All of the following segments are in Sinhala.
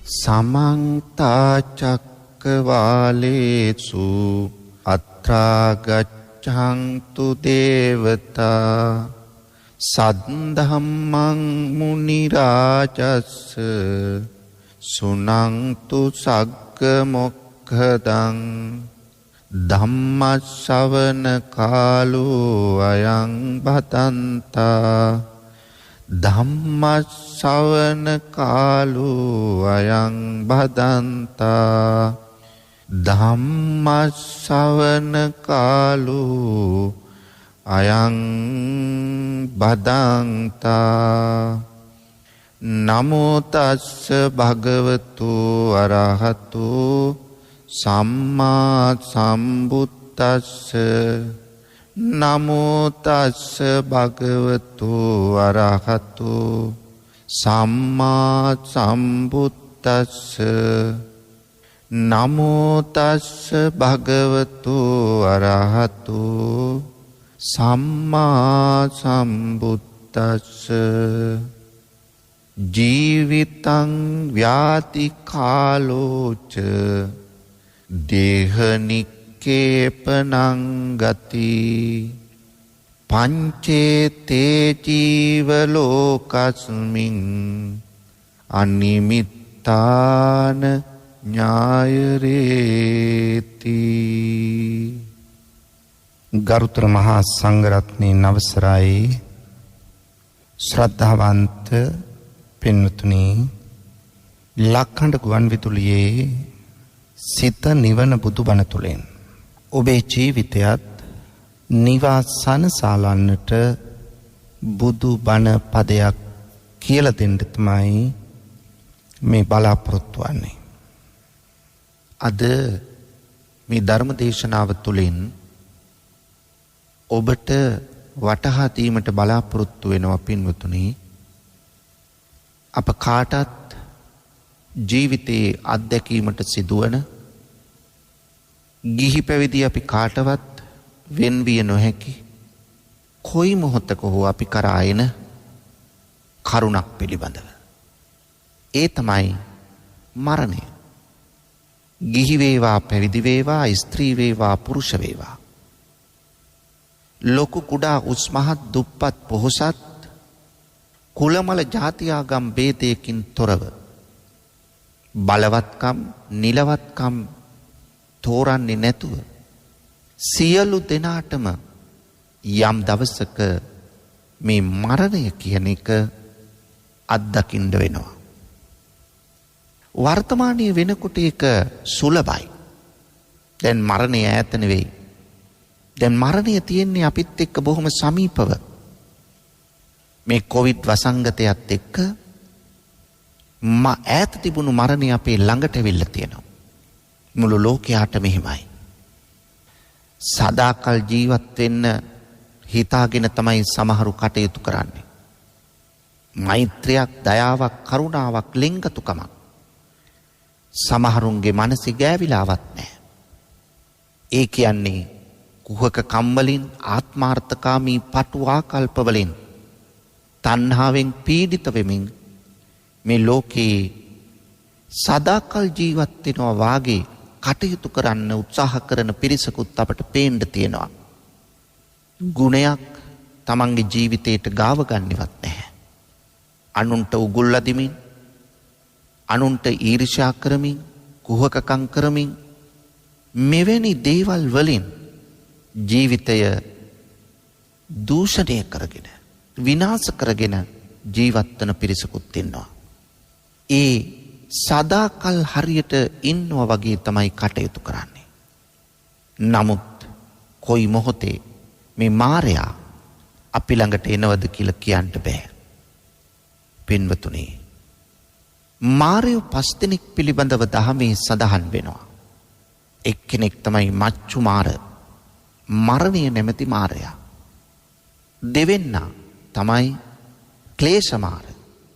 සමන්ත චක්කවාලේසු අත්‍රා ගච්ඡන්තු දේවතා සද්ධම්මං මුනි රාජස්ස සුනන්තු සග්ග මොක්ඛදං ධම්ම ශ්‍රවණ කාලෝ අයං භදන්තා ධම්ම ශ්‍රවණ කාලෝ අයං භදන්තා ධම්ම ශ්‍රවණ කාලෝ අයං භදන්තා නමෝ තස්ස භගවතු අරහතු සම්මා සම්බුද්දස්ස නමෝ තස්ස භගවතු අරහතු සම්මා සම්බුද්දස්ස නමෝ තස්ස භගවතු අරහතු සම්මා සම්බුද්දස්ස ජීවිතං ව්‍යාති කාලෝච දේහනික්කේපනං ගති පංචේතේ ජීව ලෝකස්මින් අනිමිත්තාන ඥායරේති. ගරුතර මහා සංඝරත්නයේ අවසරයි ශ්‍රද්ධාවන්ත පින්වතුනි, ලක්හඬ ගුවන් විදුලියේ සිත නිවන බුදුබණ තුළින් ඔබේ ජීවිතයත් නිවා සනසාලන්නට බුදුබණ පදයක් කියලා දෙන්න තමයි මේ බලාපොරොත්තු වෙන්නේ. අද මේ ධර්ම දේශනාව තුළින් ඔබට වටහා දීමට බලාපොරොත්තු වෙනවා පින්වතුනි, අප කාටත් ජීවිතයේ අත්දැකීමට සිදුවන ගිහි පැවිදි අපි කාටවත් වෙන්විය නොහැකි කොයි මොහොතක හෝ අපි කරා එන කරුණක් පිළිබඳව. ඒ තමයි මරණය. ගිහි වේවා පැවිදි වේවා ස්ත්‍රී වේවා පුරුෂ වේවා, ලොකු කුඩා උස් මහත් දුප්පත් පොහොසත් කුලමල ජාතියාගම් ભેදයකින් තොරව බලවත්කම් නිලවත්කම් තෝරන්නේ නැතුව සියලු දෙනාටම යම් දවසක මේ මරණය කියන එක අත්දකින්න වෙනවා. වර්තමානයේ වෙනකොට ඒක සුලභයි. දැන් මරණය ඈත නෙවෙයි. දැන් මරණය තියෙන්නේ අපිත් එක්ක බොහොම සමීපව. මේ කොවිඩ් වසංගතයත් එක්ක ඈත තිබුණු මරණය අපේ ළඟට ඇවිල්ලා තියෙනවා. මුළු ලෝකයාට මෙහිමයි. සදාකල් ජීවත් වෙන්න හිතාගෙන තමයි සමහරු කටයුතු කරන්නේ. මෛත්‍රියක්, දයාවක්, කරුණාවක්, ලෙන්ගතුකමක් සමහරුන්ගේ මනසේ ගෑවිලාවත් නැහැ. ඒ කියන්නේ කුහක කම්වලින්, ආත්මාර්ථකාමී පටු ආකල්පවලින්, තණ්හාවෙන් පීඩිත වෙමින් මේ ලෝකේ සදාකල් ජීවත් වෙනවා වාගේ කටයුතු කරන්න උත්සාහ කරන පිරිසකුත් අපට පේන්න තියෙනවා. ගුණයක් තමන්ගේ ජීවිතයට ගාව ගන්නවත් නැහැ. අනුන්ට උගුල් අදිමින්, අනුන්ට ඊර්ෂ්‍යා කරමින්, කුහකකම් කරමින්, මෙවැනි දේවල් වලින් ජීවිතය දූෂණය කරගෙන, විනාශ කරගෙන ජීවත් වන පිරිසකුත් ඉන්නවා. ඒ සදාකල් හරියට ඉන්නවා වගේ තමයි කටයුතු කරන්නේ. නමුත් කොයි මොහොතේ මේ මාරයා අපි ළඟට එනවද කියලා කියන්න බෑ. පින්වතුනි, මාරයෝ 5 දෙනෙක් පිළිබඳව දහමේ සඳහන් වෙනවා. එක්කෙනෙක් තමයි මච්චු මාර, මරණය නැමැති මාරයා. දෙවෙන්නා තමයි ක්ලේශ මාර,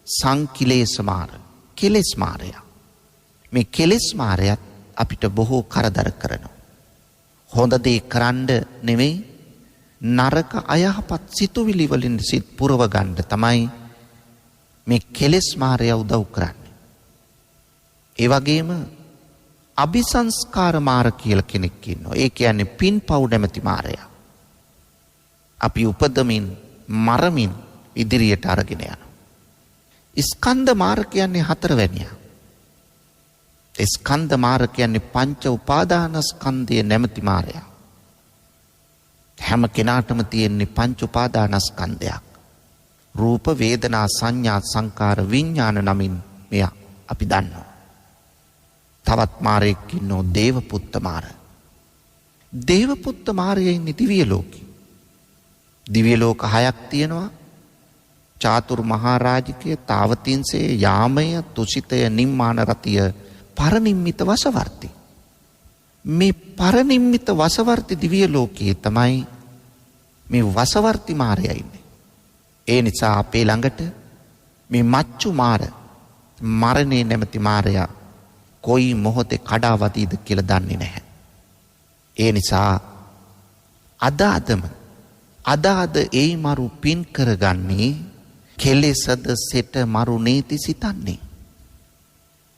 සංකිලේශ මාර, කෙලෙස් මාරයා. මේ කෙලෙස් මාරයත් අපිට බොහෝ කරදර කරනවා. හොඳ දේ කරන්න නෙමෙයි, නරක අයහපත් සිතුවිලි වලින් සිත් පුරව ගන්න තමයි මේ කෙලෙස් මාරයා උදව් කරන්නේ. ඒ වගේම අபிසංස්කාර මාර කියලා කෙනෙක් ඉන්නවා. ඒ කියන්නේ පින් පව් නැමැති මාරයා. අපි උපදමින් මරමින් ඉදිරියට අරගෙන යනවා. ස්කන්ධ මාර කියන්නේ හතරවැනියා. ස්කන්ධ මාර කියන්නේ පංච උපාදානස්කන්ධය නැමැති මාරයා. හැම කෙනාටම තියෙන්නේ පංච උපාදානස්කන්ධයක්. රූප වේදනා සංඥා සංකාර විඥාන නමින් මෙය අපි දන්නවා. තවත් මාරයෙක් ඉන්නෝ දේවපුත්ත මාර. දේවපුත්ත මාරය ඉන්නේ දිව්‍ය ලෝකේ. දිව්‍ය ලෝක 6ක් තියෙනවා. චාතුර් මහරජිකය, තාවතින්සේ, යාමය, තුසිතය, නිම්මාන රතිය, පරනිම්මිත වසවර්ති. මේ පරනිම්මිත වසවර්ති දිව්‍ය ලෝකයේ තමයි මේ වසවර්ති මාරයා ඉන්නේ. ඒ නිසා අපේ ළඟට මේ මච්චු මාර මරණේ නැමැති මාරයා කොයි මොහොතේ කඩා වදීද කියලා දන්නේ නැහැ. ඒ නිසා අද ඒ මරු පින් කරගන්නේ කෙලෙසද සෙට මරු නීති සිතන්නේ.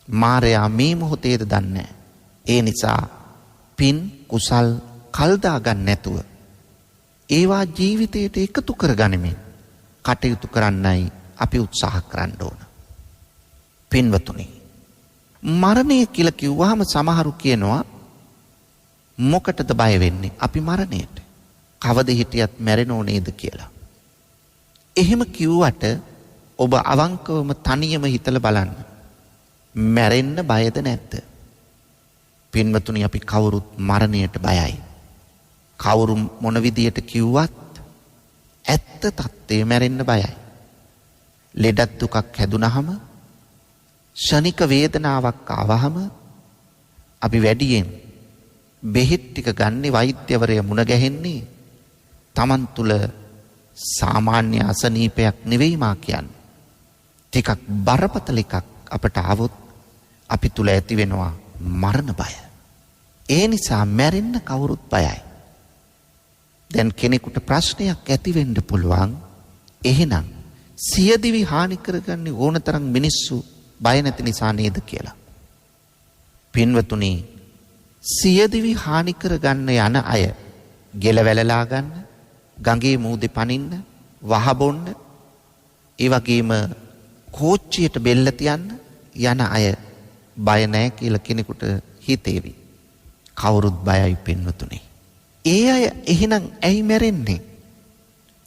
මාරයා මේ මොහොතේද දන්නේ. ඒ නිසා පින් කුසල් කල්දා ගන්න නැතුව ඒවා ජීවිතයට එකතු කරගනිමින් කටයුතු කරන්නයි අපි උත්සාහ කරන්න ඕන. පින්වතුනි, මරණය කියලා කිව්වහම සමහරු කියනවා මොකටද බය වෙන්නේ? අපි මරණයට කවද හිටියත් මැරෙනෝ නේද කියලා. එහෙම කිව්වට ඔබ අවංකවම තනියම හිතලා බලන්න. මැරෙන්න බයද නැද්ද? පින්වතුනි, අපි කවුරුත් මරණයට බයයි. කවුරු මොන විදියට කිව්වත් ඇත්ත තත්ත්වය මැරෙන්න බයයි. ලෙඩක් දුකක් හැදුනහම, ශනික වේදනාවක් ආවහම අපි වැඩියෙන් බෙහෙත් ටික ගන්නේ වෛද්‍යවරයා මුණ ගැහෙන්නේ Taman තුල සාමාන්‍ය අසනීපයක් නෙවෙයි මා කියන්නේ. ටිකක් බරපතල එකක් අපට ආවොත් අපි තුල ඇති වෙනවා මරණ බය. ඒ නිසා මැරෙන්න කවුරුත් බයයි. දැන් කෙනෙකුට ප්‍රශ්නයක් ඇති වෙන්න පුළුවන්. එහෙනම් සියදිවි හානි කරගන්නේ ඕනතරම් මිනිස්සු බය නැති නිසා නේද කියලා. පින්වතුනි, සියදිවි හානි කරගන්න යන අය ගෙල වැලලා ගන්න, ගඟේ මූදේ පනින්න, වහ බොන්න, ඒ වගේම කෝච්චියට බෙල්ල තියන්න යන අය බය නැහැ කියලා කෙනෙකුට හිතේවි. කවුරුත් බයයි පින්වතුනි. ඒ අය එහෙනම් ඇයි මැරෙන්නේ?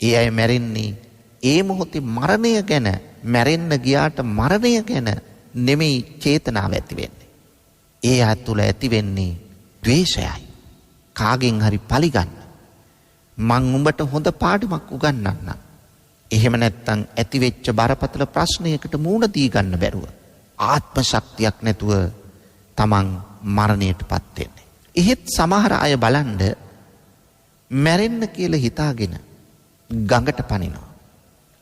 ඒ අය මැරෙන්නේ ඒ මොහොතේ මරණය ගැන, මැරෙන්න ගියාට මරණය ගැන නෙමෙයි චේතනාව ඇති වෙන්නේ. ඒ අය තුළ ඇති වෙන්නේ ද්වේෂයයි. කාගෙන් හරි පලිගන්න. මං උඹට හොඳ පාඩමක් උගන්වන්නම්. එහෙම නැත්නම් ඇති වෙච්ච බරපතල ප්‍රශ්නයකට මූණ දී ගන්න බැරුව ආත්ම ශක්තියක් නැතුව තමන් මරණයටපත් වෙන්නේ. එහෙත් සමහර අය බලන්න මැරෙන්න කියලා හිතාගෙන ගඟට පනිනවා.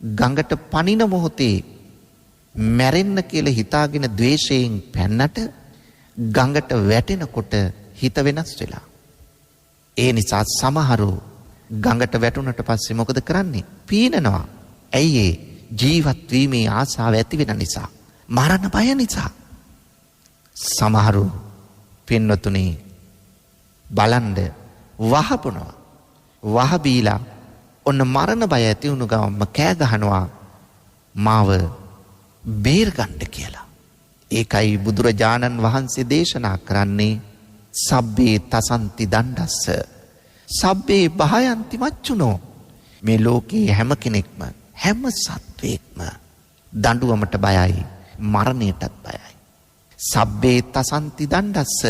ගඟට පනින මොහොතේ මැරෙන්න කියලා හිතාගෙන ද්වේෂයෙන් පැන්නට ගඟට වැටෙනකොට හිත වෙනස් වෙලා. ඒ නිසා සමහරු ගඟට වැටුණට පස්සේ මොකද කරන්නේ? පීනනවා. ඇයි ඒ? ජීවත් වීමේ ආසාව ඇති වෙන නිසා, මරණ බය නිසා. සමහරු පින්වතුනි බලන්න වහපනවා. වහ බීලා ඔන්න මරණ බය ඇති වුණු ගමන්ම කෑ ගහනවා මාව බේර ගන්න කියලා. ඒකයි බුදුරජාණන් වහන්සේ දේශනා කරන්නේ සබ්බේ තසන්ති දණ්ඩස්ස සබ්බේ භයන්ති මච්චුනෝ. මේ ලෝකේ හැම කෙනෙක්ම, හැම සත්වෙක්ම දඬුවමට බයයි, මරණයටත් බයයි. සබ්බේ තසන්ති දණ්ඩස්ස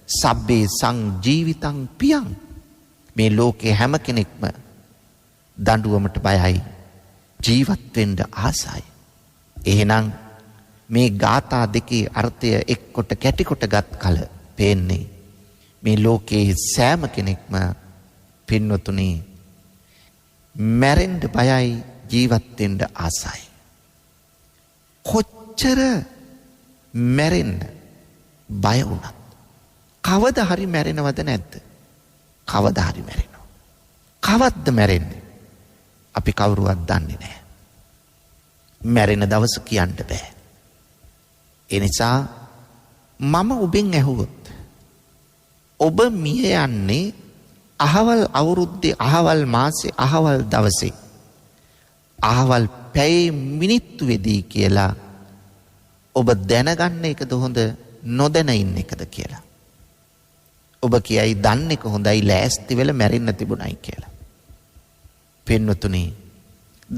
සබ්බේ සං ජීවිතං පියං. මේ ලෝකේ හැම කෙනෙක්ම දඬුවමට බයයි, ජීවත් වෙන්න ආසයි. එහෙනම් මේ ගාථා දෙකේ අර්ථය එක්කොට කැටිකොට ගත් කල පේන්නේ මේ ලෝකේ සෑම කෙනෙක්ම පින්වතුනි මැරෙන්න බයයි, ජීවත් වෙන්න ආසයි. කොච්චර මැරෙන්න බය වුණත් කවදා හරි මැරෙනවද නැද්ද? කවදා හරි මැරෙනවා. කවද්ද මැරෙන්නේ? අපි කවුරුවත් දන්නේ නැහැ. මැරෙන දවස කියන්න බෑ. ඒ නිසා මම ඔබෙන් ඇහුවොත් ඔබ මිය යන්නේ අහවල් අවුරුද්දේ අහවල් මාසේ අහවල් දවසේ අහවල් පැයේ මිනිත්තු වෙදී කියලා ඔබ දැනගන්න එකද හොඳ නොදැන ඉන්න එකද කියලා. ඔබ කියයි දන්න එක හොඳයි ලෑස්ති වෙලා මැරෙන්න තිබුණයි කියලා. පින්වතුනි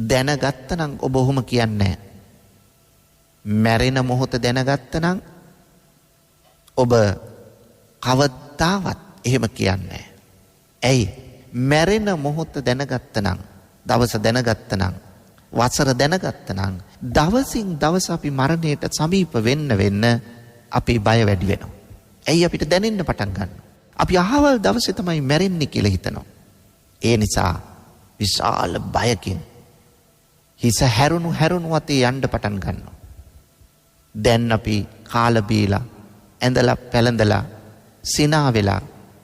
දැනගත්තනම් ඔබ ඔහොම කියන්නේ මැරෙන මොහොත දැනගත්තනම් ඔබ කවදාවත් එහෙම කියන්නේ ඇයි මැරෙන මොහොත දැනගත්තනම් දවස දැනගත්තනම් වසර දැනගත්තනම් දවසින් දවස අපි මරණයට සමීප වෙන්න අපි බය වැඩි වෙනවා. ඇයි අපිට දැනෙන්න පටන් ගන්නවා. අපි අහවල් දවසේ තමයි මැරෙන්නේ කියලා හිතනවා. ඒ නිසා විශාල බයකින් හිස හැරුණු අතේ යන්න පටන් ගන්නවා. දැන් අපි කාලා බීලා ඇඳලා පැළඳලා සිනා වෙලා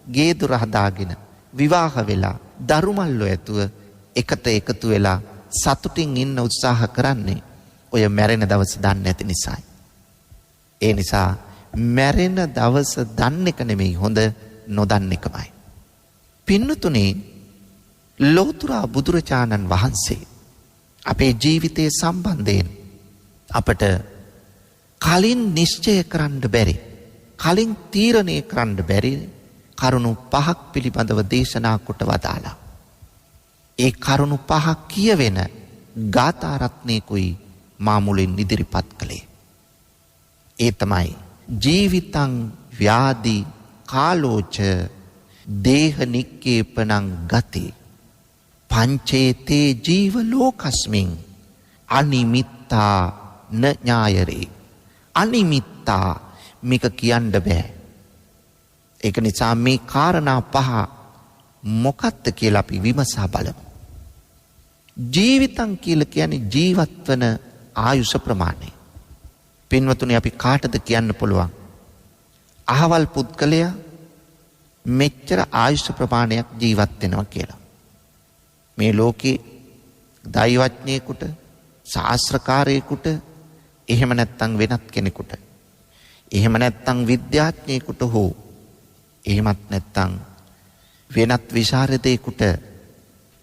ගේ දොර හදාගෙන විවාහ වෙලා දරුමල්ලෝ ඇතුව එකට එකතු වෙලා සතුටින් ඉන්න උත්සාහ කරන්නේ ඔය මැරෙන දවස දන්නේ නැති නිසායි. ඒ නිසා මැරෙන දවස දන්න එක නෙමෙයි හොඳ නොදන්න එකමයි. පින්නතුනේ ලෝතුරා බුදුරජාණන් වහන්සේ අපේ ජීවිතයේ සම්බන්ධයෙන් අපට කලින් නිශ්චය කරන්න බැරි කලින් තීරණය කරන්න බැරි කරුණු 5ක් පිළිබඳව දේශනා කොට වදාලා. ඒ කරුණු 5 කියවෙන ගාථා රත්නයකුයි මා මුලින් ඉදිරිපත් කළේ. ඒ තමයි ජීවිතං ව්‍යාධි කාලෝච දේහ නික්කේපනං ගති පංචේතේ ජීව ලෝකස්මින් අනිමිත්තා න ඥායරේ. අනිමිත්තා මේක කියන්න බෑ. ඒක නිසා මේ කාරණා 5 මොකක්ද කියලා අපි විමසා බලමු. ජීවිතං කියලා කියන්නේ ජීවත් වන ආයුෂ ප්‍රමාණය. පින්වතුනි අපි කාටද කියන්න පුළුවන් අහවල් පුද්ගලයා මෙච්චර ආයුෂ ප්‍රමාණයක් ජීවත් වෙනවා කියලා. මේ ලෝකේ දෛවඥයෙකුට ශාස්ත්‍රකාරයෙකුට එහෙම නැත්නම් වෙනත් කෙනෙකුට එහෙම නැත්නම් විද්‍යාඥයෙකුට හෝ එහෙමත් නැත්නම් වෙනත් විශාරදයෙකුට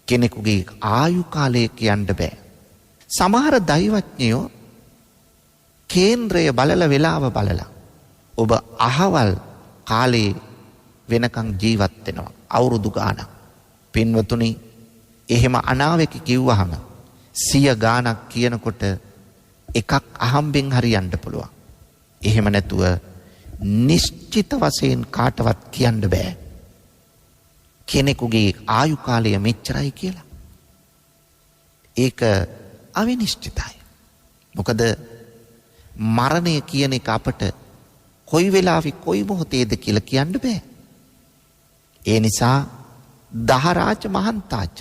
කෙනෙකුගේ ආයු කාලය කියන්න බෑ. සමහර දෛවඥයෝ කේන්ද්‍රය බලලා වෙලාව බලලා ඔබ අහවල් කාලේ වෙනකන් ජීවත් වෙනවා අවුරුදු ගාණක්. පින්වතුනි එහෙම අනාවක කිව්වහම 100 ගාණක් කියනකොට එකක් අහම්බෙන් හරියන්න පුළුවන්. එහෙම නැතුව නිශ්චිත වශයෙන් කාටවත් කියන්න බෑ කෙනෙකුගේ ආයු කාලය මෙච්චරයි කියලා. ඒක අවිනිශ්චිතයි. මොකද මරණය කියන එක අපට කොයි වෙලාවෙ කොයි මොහොතේද කියලා කියන්න බෑ. ඒ නිසා දහරාච මහන්තාච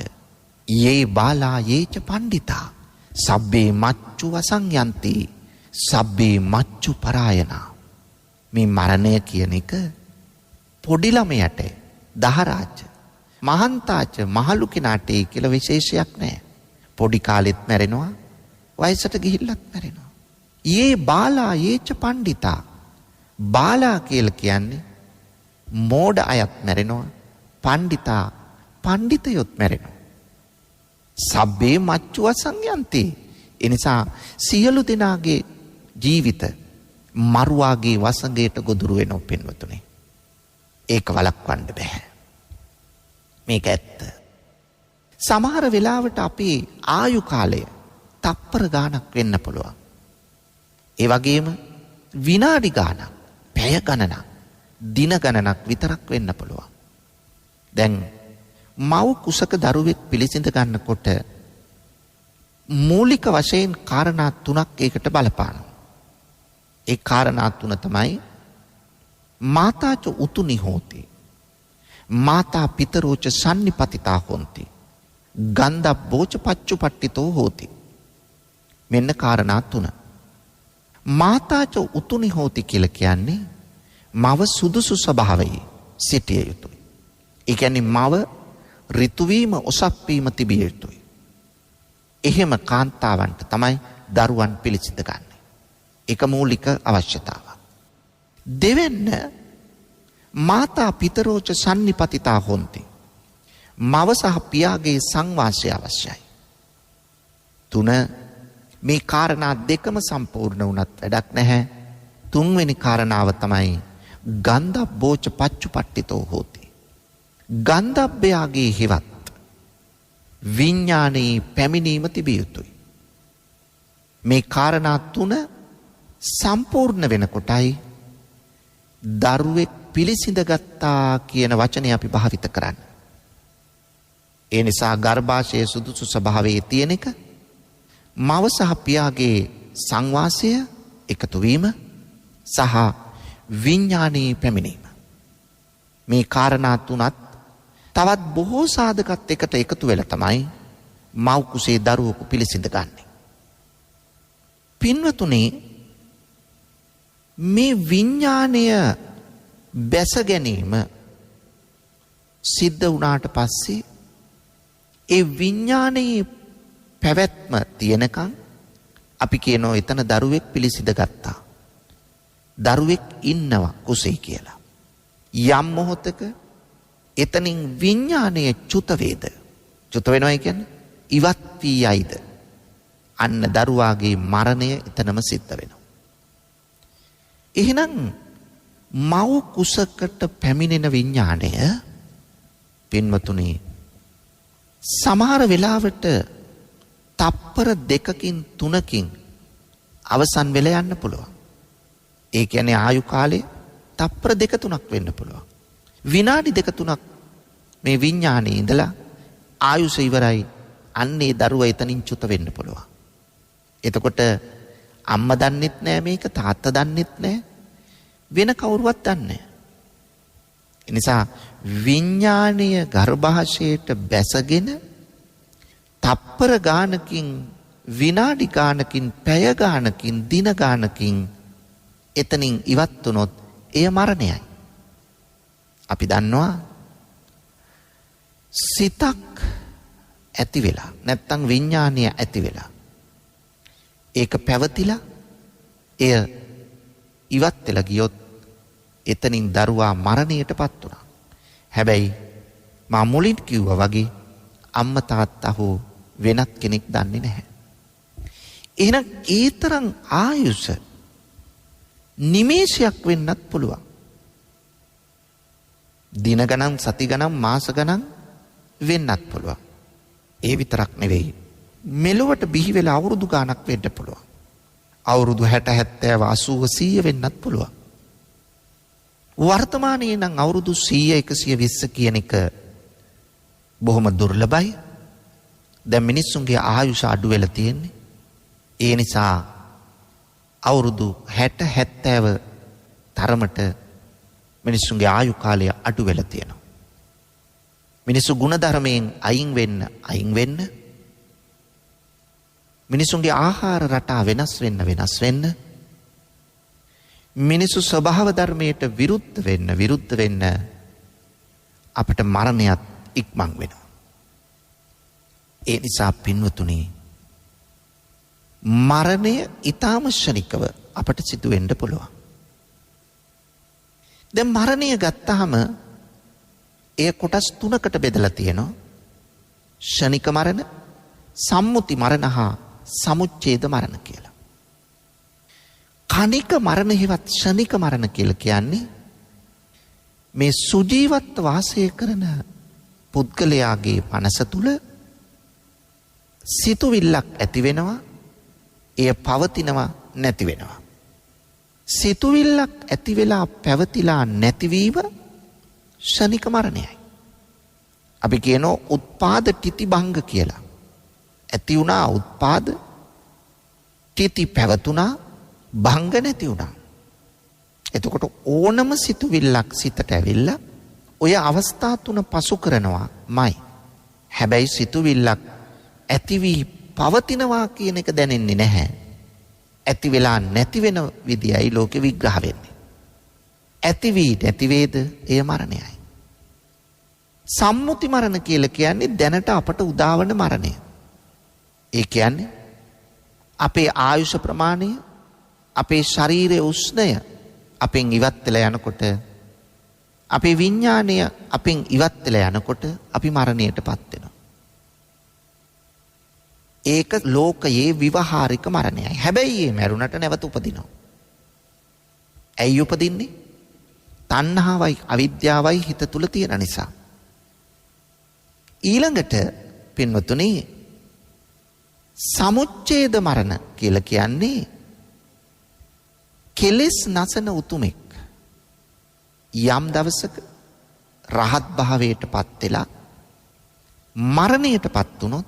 යේ බාලා යේච පණ්ඩිතා සබ්බේ මච්චු වසංයන්ති සබ්බේ මච්චු පරායනා. මේ මරණය කියන එක පොඩි ළමයට දහරාච මහන්තාච මහලු කෙනාට කියලා විශේෂයක් නැහැ. පොඩි කාලෙත් මැරෙනවා වයසට ගිහිල්ලත් මැරෙනවා. යේ බාලා යේච පණ්ඩිතා බාලා කියලා කියන්නේ මෝඩ අයත් මැරෙනවා පණ්ඩිතා පණ්ඩිතයොත් මැරෙනවා. සබ්බේ මච්චු වසංයන්ති. එනිසා සියලු දෙනාගේ ජීවිත මරුවාගේ වසඟයට ගොදුරු වෙනවා පින්වතුනි. ඒක වළක්වන්න බෑ. මේක ඇත්ත. සමහර වෙලාවට අපේ ආයු කාලය තප්පර ගාණක් වෙන්න පුළුවන්. ඒ වගේම විනාඩි ගාණක්, පැය ගණනක්, දින ගණනක් විතරක් වෙන්න පුළුවන්. දැන් මව් කුසක දරුවෙක් පිළිසිඳ ගන්නකොට මූලික වශයෙන් කාරණා 3ක් ඒකට බලපානවා. ඒ කාරණා 3 තමයි මාතාච උතුනි හෝති මාතා පිතරෝච සන්නිපතිතා හොಂತಿ ගන්ධබ්බෝච පච්චුපට්ඨිතෝ හෝති. මෙන්න කාරණා 3. මාතාච උතුනි හෝති කියලා කියන්නේ මව සුදුසු ස්වභාවයේ සිටිය යුතුයි. ඒ කියන්නේ මව ඍතු වීම ඔසප් වීම තිබිය යුතුයි. එහෙම කාන්තාවන්ට තමයි දරුවන් පිළිසිඳ ගන්න. ඒක මූලික අවශ්‍යතාවක්. දෙවැන්න මාතා පිතරෝච සන්නිපතිතා හොන්ති. මව සහ පියාගේ සංවාසය අවශ්‍යයි. 3 මේ කාරණා දෙකම සම්පූර්ණ වුණත් වැඩක් නැහැ. 3 වෙනි කාරණාව තමයි ගන්ධබ්බෝච පච්චුපට්ඨිතෝ හෝති. ගන්ධබ්බයාගේ හිවත් විඥානයේ පැමිණීම තිබිය යුතුයි. මේ කාරණා 3 සම්පූර්ණ වෙනකොටයි දරුවෙක් පිළිසිඳගත්තා කියන වචනේ අපි භාවිත කරන්නේ. ඒ නිසා ගර්භාෂයේ සුදුසු ස්වභාවයේ තියෙන එක මව සහ පියාගේ සංවාසය එකතු වීම සහ විඥානයේ පැමිණීම. මේ කාරණා 3ත් තවත් බොහෝ සාධකත් එකට එකතු වෙලා තමයි මව් කුසේ දරුවෙකු පිළිසිඳගන්නේ. පින්වතුනි, මේ විඥානය බැස ගැනීම සිද්ධ වුණාට පස්සේ ඒ විඥානයේ පැවැත්ම තියෙනකන් අපි කියනවා එතන දරුවෙක් පිළිසිඳ ගත්තා. දරුවෙක් ඉන්නවා කුසේ කියලා. යම් මොහොතක එතනින් විඥානය චුත වේද. චුත වෙනවා කියන්නේ ඉවත් වී යයිද. අන්න දරුවාගේ මරණය එතනම සිද්ධ වෙනවා. එහෙනම් මව් කුසකට පැමිණෙන විඥානය පින්වතුනි සමහර වෙලාවට තප්පර 2කින් 3කින් අවසන් වෙලා යන්න පුළුවන්. ඒ කියන්නේ ආයු කාලය තප්පර 2-3ක් වෙන්න පුළුවන්. විනාඩි 2-3ක් මේ විඥානේ ඉඳලා ආයුෂ ඉවරයි. අන්නේ දරුවා එතනින් චුත වෙන්න පුළුවන්. එතකොට අම්මා දන්නෙත් නෑ මේක, තාත්තා දන්නෙත් නෑ, වෙන කවුරුවත් දන්නේ නෑ. ඒ නිසා විඥානීය ගර්භාෂයට බැසගෙන තප්පර ගානකින්, විනාඩි ගානකින්, පැය ගානකින්, දින ගානකින් එතනින් ඉවත් වුණොත් එය මරණයයි. අපි දන්නවා සිතක් ඇති වෙලා නැත්තම් විඥානය ඇති වෙලා ඒක පැවතිලා එය ඉවත් වෙලා ගියොත් එතනින් දරුවා මරණයටපත් වුණා. හැබැයි මා මුලින් කිව්වා වගේ අම්මා තාත්තා හෝ වෙනත් කෙනෙක් දන්නේ නැහැ. එහෙනම් ඒ තරම් ආයුෂ නිමේෂයක් වෙන්නත් පුළුවන්. දින ගණන්, සති ගණන්, මාස ගණන් වෙන්නත් පුළුවන්. ඒ විතරක් නෙවෙයි, මෙලොවට බිහි වෙලා අවුරුදු ගාණක් වෙන්න පුළුවන්. අවුරුදු 60, 70, 80, 100 වෙන්නත් පුළුවන්. වර්තමානයේ නම් අවුරුදු 100, 120 කියන එක බොහොම දුර්ලභයි. දැන් මිනිස්සුන්ගේ ආයුෂ අඩු වෙලා තියෙන්නේ. ඒ නිසා අවුරුදු 60, 70 තරමට මිනිස්සුන්ගේ ආයු කාලය අඩු වෙලා තියෙනවා. මිනිස්සු ගුණධර්මයෙන් අයින් වෙන්න මිනිසුන්ගේ ආහාර රටා වෙනස් වෙන්න මිනිසු ස්වභාව ධර්මයට විරුද්ධ වෙන්න අපට මරණයත් ඉක්මන් වෙනවා. ඒ නිසා පින්වතුනි, මරණය ඊටාම ශනිකව අපට සිදු වෙන්න පුළුවන්. දැන් මරණය ගත්තාම එය කොටස් 3කට බෙදලා තියෙනවා. ශනික මරණ, සම්මුති මරණ හා සමුච්ඡේද මරණ කියලා. කණික මරණ හෙවත් ශනික මරණ කියලා කියන්නේ මේ සුජීවත්ව වාසය කරන පුද්ගලයාගේ මනස තුල සිතුවිල්ලක් ඇති වෙනවා, එය පවතිනවා, නැති වෙනවා. සිතුවිල්ලක් ඇති වෙලා පැවතිලා නැතිවීම ශනික මරණයයි. අපි කියනවා උත්පාද තිති භංග කියලා. ඇති වුණා උත්පාද, තිති පැවතුණා, භංග නැති වුණා. එතකොට ඕනම සිතුවිල්ලක් සිතට ඇවිල්ලා ඔය අවස්ථා 3 පසු කරනවාමයි. හැබැයි සිතුවිල්ලක් ඇති වී පවතිනවා කියන එක දැනෙන්නේ නැහැ. ඇති වෙලා නැති වෙන විදියයි ලෝකෙ විග්‍රහ වෙන්නේ. ඇති වී නැති වේද එය මරණයයි. සම්මුති මරණ කියලා කියන්නේ දැනට අපට උදාවන මරණය. ඒ කියන්නේ අපේ ආයුෂ ප්‍රමාණය, අපේ ශරීරයේ උෂ්ණය, අපෙන් ඉවත් වෙලා යනකොට අපේ විඥාණය අපෙන් ඉවත් වෙලා යනකොට අපි මරණයටපත් වෙනවා. ඒක ලෝකයේ විවහාරික මරණයයි. හැබැයි මේ මරුණට නැවත උපදිනවා. ඇයි උපදින්නේ? තණ්හාවයි අවිද්‍යාවයි හිත තුල තියෙන නිසා. ඊළඟට පින්වතුනි සමුච්ඡේද මරණ කියලා කියන්නේ කෙලෙස් නසන උතුමෙක් යම් දවසක රහත් භාවයටපත් වෙලා මරණයටපත් වුණොත්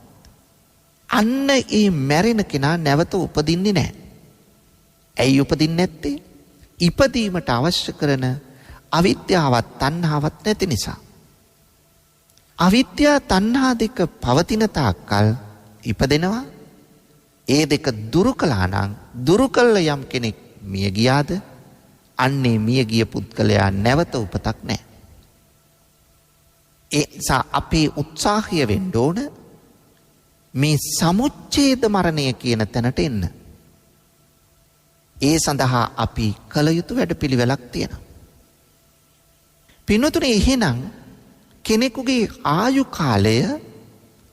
අන්න ඒ මැරෙන කෙනා නැවත උපදින්නේ නැහැ. ඇයි උපදින්නේ නැත්තේ? ඉපදීමට අවශ්‍ය කරන අවිද්‍යාවත් තණ්හාවත් නැති නිසා. අවිද්‍යා තණ්හා දෙක පවතින තාක්කල් ඉපදෙනවා. ඒ දෙක දුරු කළා නම් දුරු කළ යම් කෙනෙක් මිය ගියාද අන්නේ මිය ගිය පුද්ගලයා නැවත උපතක් නැහැ. ඒ නිසා අපේ උත්සාහය වෙන්න ඕන මේ සමුච්ඡේද මරණය කියන තැනට එන්න. ඒ සඳහා අපි කළ යුතු වැඩපිළිවෙලක් තියෙනවා. පින්වතුනි එහෙනම් කෙනෙකුගේ ආයු කාලය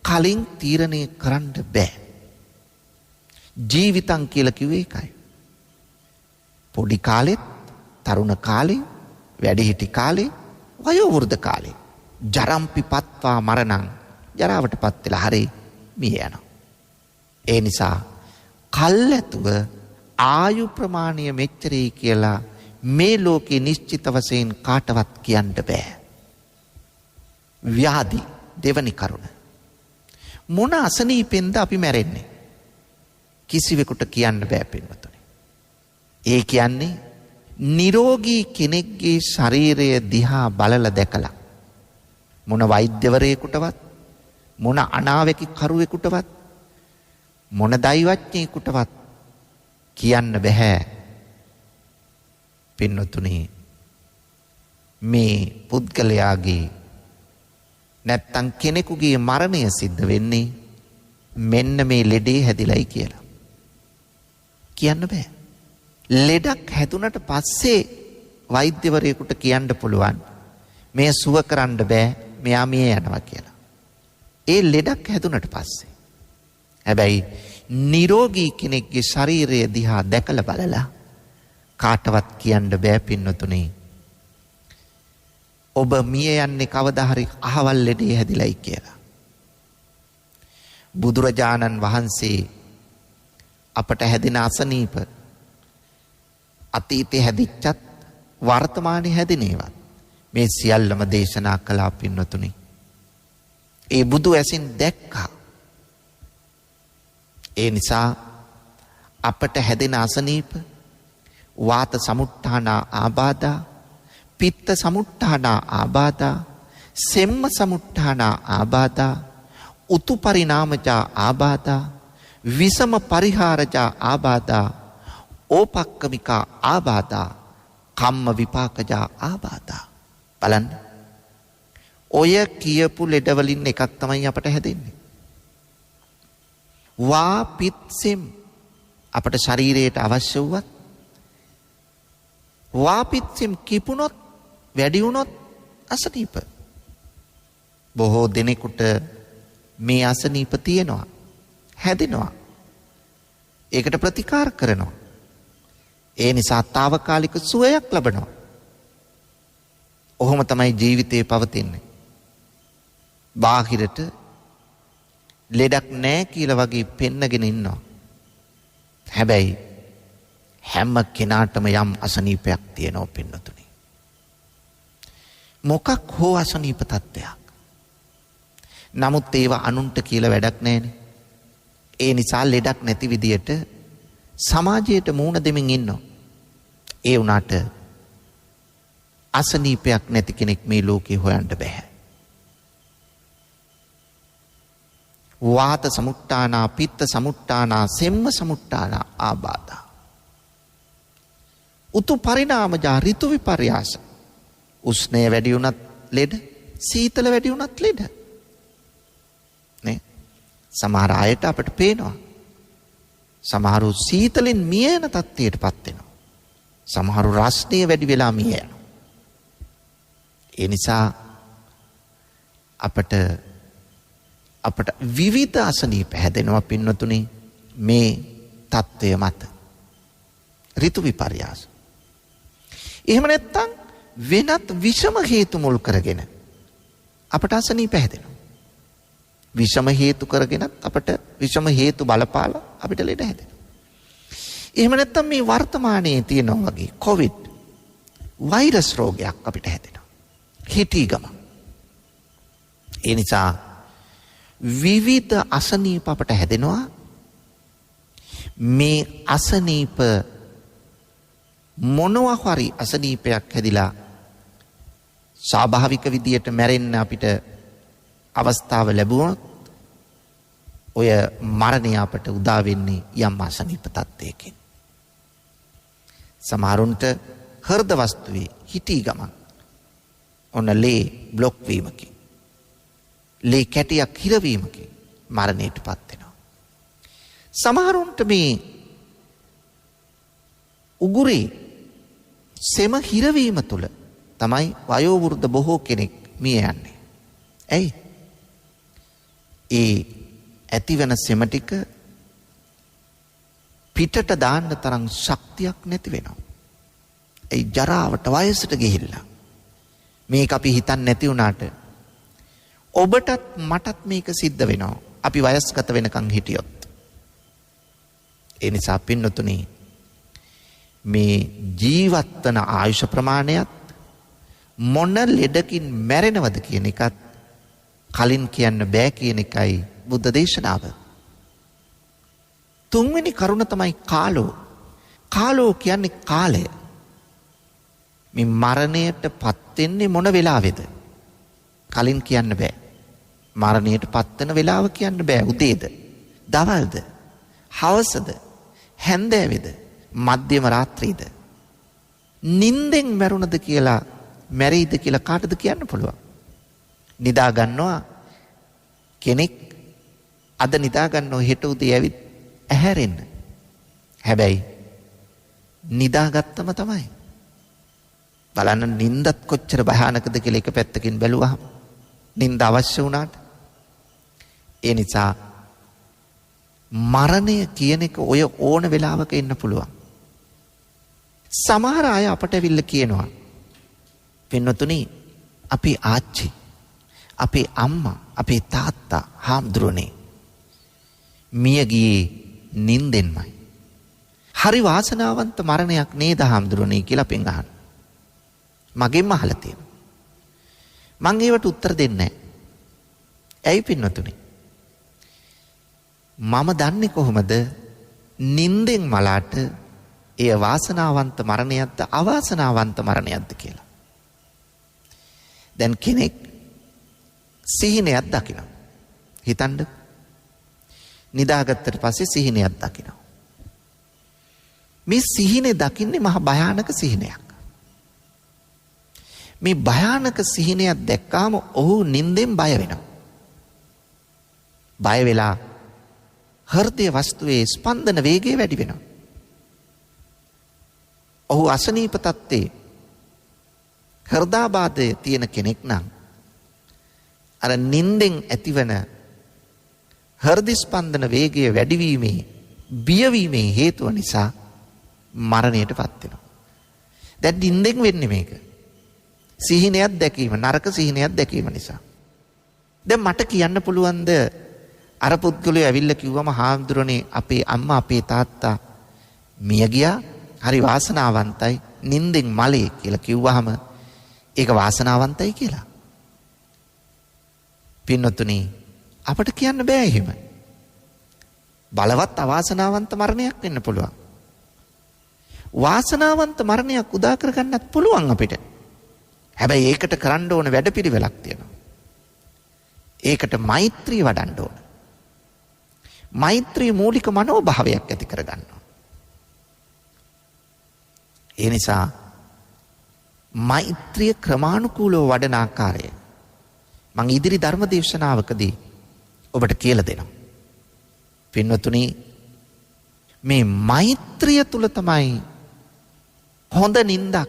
කලින් තීරණය කරන්න බෑ. ජීවිතං කියලා කිව්වේ ඒකයි. පොඩි කාලෙත්, තරුණ කාලේ, වැඩිහිටි කාලේ, වයෝ වෘද්ධ කාලේ ජරම්පි පත්වා මරණං ජරාවටපත් වෙලා හරි මිය යනවා. ඒ නිසා කල්ැතුව ආයු ප්‍රමාණය මෙච්චරයි කියලා මේ ලෝකේ නිශ්චිත වශයෙන් කාටවත් කියන්න බෑ. ව්‍යාධි දෙවනි කරුණ. මොන අසනීපෙන්ද අපි මැරෙන්නේ? කිසිවෙකුට කියන්න බෑ පින්වතුනි. ඒ කියන්නේ නිරෝගී කෙනෙක්ගේ ශරීරය දිහා බලලා දැකලා මොන වෛද්‍යවරයෙකුටවත් මොන අනාවැකි කරුවෙකුටවත් මොන දෛවඥයෙකුටවත් කියන්න බෑ පින්වතුනි මේ පුද්ගලයාගේ නැත්තම් කෙනෙකුගේ මරණය සිද්ධ වෙන්නේ මෙන්න මේ ලෙඩේ හැදිලයි කියලා. කියන්න බෑ. ලෙඩක් හැදුනට පස්සේ වෛද්‍යවරයෙකුට කියන්න පුළුවන් මේ සුව කරන්න බෑ මෙයා මිය යනවා කියලා. ඒ ලෙඩක් හැදුනට පස්සේ. හැබැයි නිරෝගී කෙනෙක්ගේ ශරීරය දිහා දැකලා බලලා කාටවත් කියන්න බෑ පින්වතුනි ඔබ මිය යන්නේ කවදා හරි අහවල් ලෙඩේ හැදිලයි කියලා. බුදුරජාණන් වහන්සේ අපට හැදෙන අසනීප අතීතේ හැදිච්චත් වර්තමානයේ හැදෙන ඒවා මේ සියල්ලම දේශනා කළා පින්වතුනි. ඒ බුදු ඇසින් දැක්කා. ඒ නිසා අපට හැදෙන අසනීප වාත සමුට්ඨාන ආබාධා, පිත්ත සමුට්ඨාන ආබාධා, සෙම්ම සමුට්ඨාන ආබාධා, උතු පරිණාමජා ආබාධා, විසම පරිහාරජා ආබාධා, ඕපක්කමිකා ආබාධා, කම්ම විපාකජා ආබාධා. බලන්න. ඔය කියපු ලෙඩවලින් එකක් තමයි අපට හැදෙන්නේ. වා පිත්සෙම් අපට ශරීරයට අවශ්‍ය වුවත් වා පිත්සෙම් කිපුණොත් වැඩි වුණොත් අසනීප. බොහෝ දෙනෙකුට මේ අසනීප තියෙනවා, හැදෙනවා. ඒකට ප්‍රතිකාර කරනවා. ඒ නිසා తాවකාලික සුවයක් ලබනවා. ඔහොම තමයි ජීවිතේ පවතින්නේ. බාහිරට ලෙඩක් නැහැ කියලා වගේ පෙන්නගෙන ඉන්නවා. හැබැයි හැම කෙනාටම යම් අසනීපයක් තියෙනවා පින්නතුනි. මොකක් හෝ අසනීප තත්ත්වයක්. නමුත් ඒවා අනුන්ට කියලා වැඩක් නැහැනේ. ඒ නිසා ලෙඩක් නැති විදියට සමාජයට මූණ දෙමින් ඉන්නවා. ඒ වුණාට අසනීපයක් නැති කෙනෙක් මේ ලෝකේ හොයන්න බෑ. වාත සමුට්ඨානා, පිත්ත සමුට්ඨානා, සෙම්ම සමුට්ඨානා ආබාධා. උතු පරිණාමජා ඍතු විපර්යාස. උෂ්ණය වැඩි වුණත් ලෙඩ, සීතල වැඩි වුණත් ලෙඩ. නේ? සමහර අයට අපිට පේනවා. සමහරු සීතලෙන් මිය යන තත්ත්වයටපත් වෙනවා. සමහරු රස්නේ වැඩි වෙලා මිය යනවා. ඒ නිසා අපට විවිධ අසනීප හැදෙනවා පින්වතුනි මේ තත්ත්වය මත. ඍතු විපර්යාස. එහෙම නැත්නම් වෙනත් විෂම හේතු මුල් කරගෙන අපට අසනීප හැදෙනවා. විෂම හේතු කරගෙනත් අපට විෂම හේතු බලපාලා අපිට ලෙඩ හැදෙනවා. එහෙම නැත්නම් මේ වර්තමානයේ තියෙනවා වගේ කොවිඩ් වෛරස් රෝගයක් අපිට හැදෙනවා. හිටීගම. ඒ නිසා විවිධ අසනීප අපට හැදෙනවා. මේ අසනීප මොනවා හරි අසනීපයක් හැදිලා ස්වාභාවික විදියට මැරෙන්න අපිට අවස්ථාව ලැබුණොත් ඔය මරණය අපට උදා වෙන්නේ යම් අසනීප තත්ත්වයකින්. සමහරුන්ට හෘද වස්තුවේ හිටී ගමන් ඔන්න ලේ බ්ලොක් වීමකින් ලේ කැටියක් හිරවීමකින් මරණයට පත් වෙනවා. සමහරුන්ට මේ උගුරේ සෙම හිරවීම තුළ තමයි වයෝවෘද්ධ බොහෝ කෙනෙක් මිය යන්නේ. ඇයි? ඒ ඇතිවන සෙම ටික පිටට දාන්න තරම් ශක්තියක් නැති වෙනවා. ඒ ජරාවට වයසට ගිහිල්ලා මේක අපි හිතන්නේ නැති වුණාට ඔබටත් මටත් මේක සිද්ධ වෙනවා. අපි වයස්ගත වෙනකන් හිටියොත්. ඒ නිසා පින්නතුනි මේ ජීවත් වන ආයුෂ ප්‍රමාණයත් මොන ලෙඩකින් මැරෙනවද කියන එකත් කලින් කියන්න බෑ කියන එකයි බුද්ධ දේශනාව. තුන්වෙනි කරුණ තමයි කාලෝ. කාලෝ කියන්නේ කාලය. මේ මරණයට පත් වෙන්නේ මොන වෙලාවේද? කලින් කියන්න බෑ. මරණයට පත් වෙන වෙලාව කියන්න බෑ. උදේද? දවල්ද? හවසද? හැන්දෑවේද? මධ්‍යම රාත්‍රියේද? නිින්දෙන් මැරුණද කියලා මැරෙයිද කියලා කාටද කියන්න පුළුවන්? නිදා ගන්නවා කෙනෙක් අද නිදා ගන්නව හෙට උදේ ඇවිත් ඇහැරෙන්න. හැබැයි නිදාගත්තම තමයි. බලන්න නිින්දත් කොච්චර භයානකද කියලා එක පැත්තකින් බැලුවහම නිින්ද අවශ්‍ය වුණාට. ඒ නිසා මරණය කියන එක ඔය ඕන වෙලාවක එන්න පුළුවන්. සමහර අය අපට ඇවිල්ලා කියනවා පින්නතුනි අපේ ආච්චි අපේ අම්මා අපේ තාත්තා හාමුදුරනේ මිය ගියේ නිින්දෙන්මයි. හරි වාසනාවන්ත මරණයක් නේද හාමුදුරනේ කියලා අපෙන් අහන. මගෙන්ම අහලා තියෙනවා. මං ඒවට උත්තර දෙන්නේ නැහැ. ඇයි පින්නතුනි? මම දන්නේ කොහොමද නිින්දෙන් මලාට එය වාසනාවන්ත මරණයක්ද අවාසනාවන්ත මරණයක්ද කියලා? දැන් කෙනෙක් සිහිනයක් දකිනවා. හිතන්න. නිදාගත්තට පස්සේ සිහිනයක් දකිනවා. මේ සිහිනේ දකින්නේ මහ භයානක සිහිනයක්. මේ භයානක සිහිනයක් දැක්කාම ඔහු නිින්දෙන් බය වෙනවා. බය වෙලා හෘදය වස්තුවේ ස්පන්දන වේගය වැඩි වෙනවා. ඔහු අසනීප තත්ත්වයේ හෘදාබාධය තියෙන කෙනෙක් නම් අර නිින්දෙන් ඇතිවන හෘද ස්පන්දන වේගය වැඩිවීමේ බියවීමේ හේතුව නිසා මරණයට පත් වෙනවා. දැන් නිින්දෙන් වෙන්නේ මේක. සිහිනයක් දැකීම නරක සිහිනයක් දැකීම නිසා. දැන් මට කියන්න පුළුවන්ද අර පුද්ගලයා ඇවිල්ලා කිව්වම හාමුදුරනේ අපේ අම්මා අපේ තාත්තා මිය ගියා හරි වාසනාවන්තයි නිින්දෙන් මලේ කියලා කිව්වහම ඒක වාසනාවන්තයි කියලා? පින්නතුනි අපට කියන්න බෑ එහෙම. බලවත් අවාසනාවන්ත මරණයක් වෙන්න පුළුවන්. වාසනාවන්ත මරණයක් උදා කරගන්නත් පුළුවන් අපිට. හැබැයි ඒකට කරන්න ඕන වැඩපිළිවෙලක් තියෙනවා. ඒකට මෛත්‍රිය වඩන්න ඕන. මෛත්‍රී මූලික මනෝභාවයක් ඇති කරගන්න ඕන. ඒ නිසා මෛත්‍රිය ක්‍රමානුකූලව වඩන ආකාරය මං ඉදිරි ධර්ම දේශනාවකදී ඔබට කියලා දෙනවා. පින්වතුනි මේ මෛත්‍රිය තුල තමයි හොඳ නින්දක්,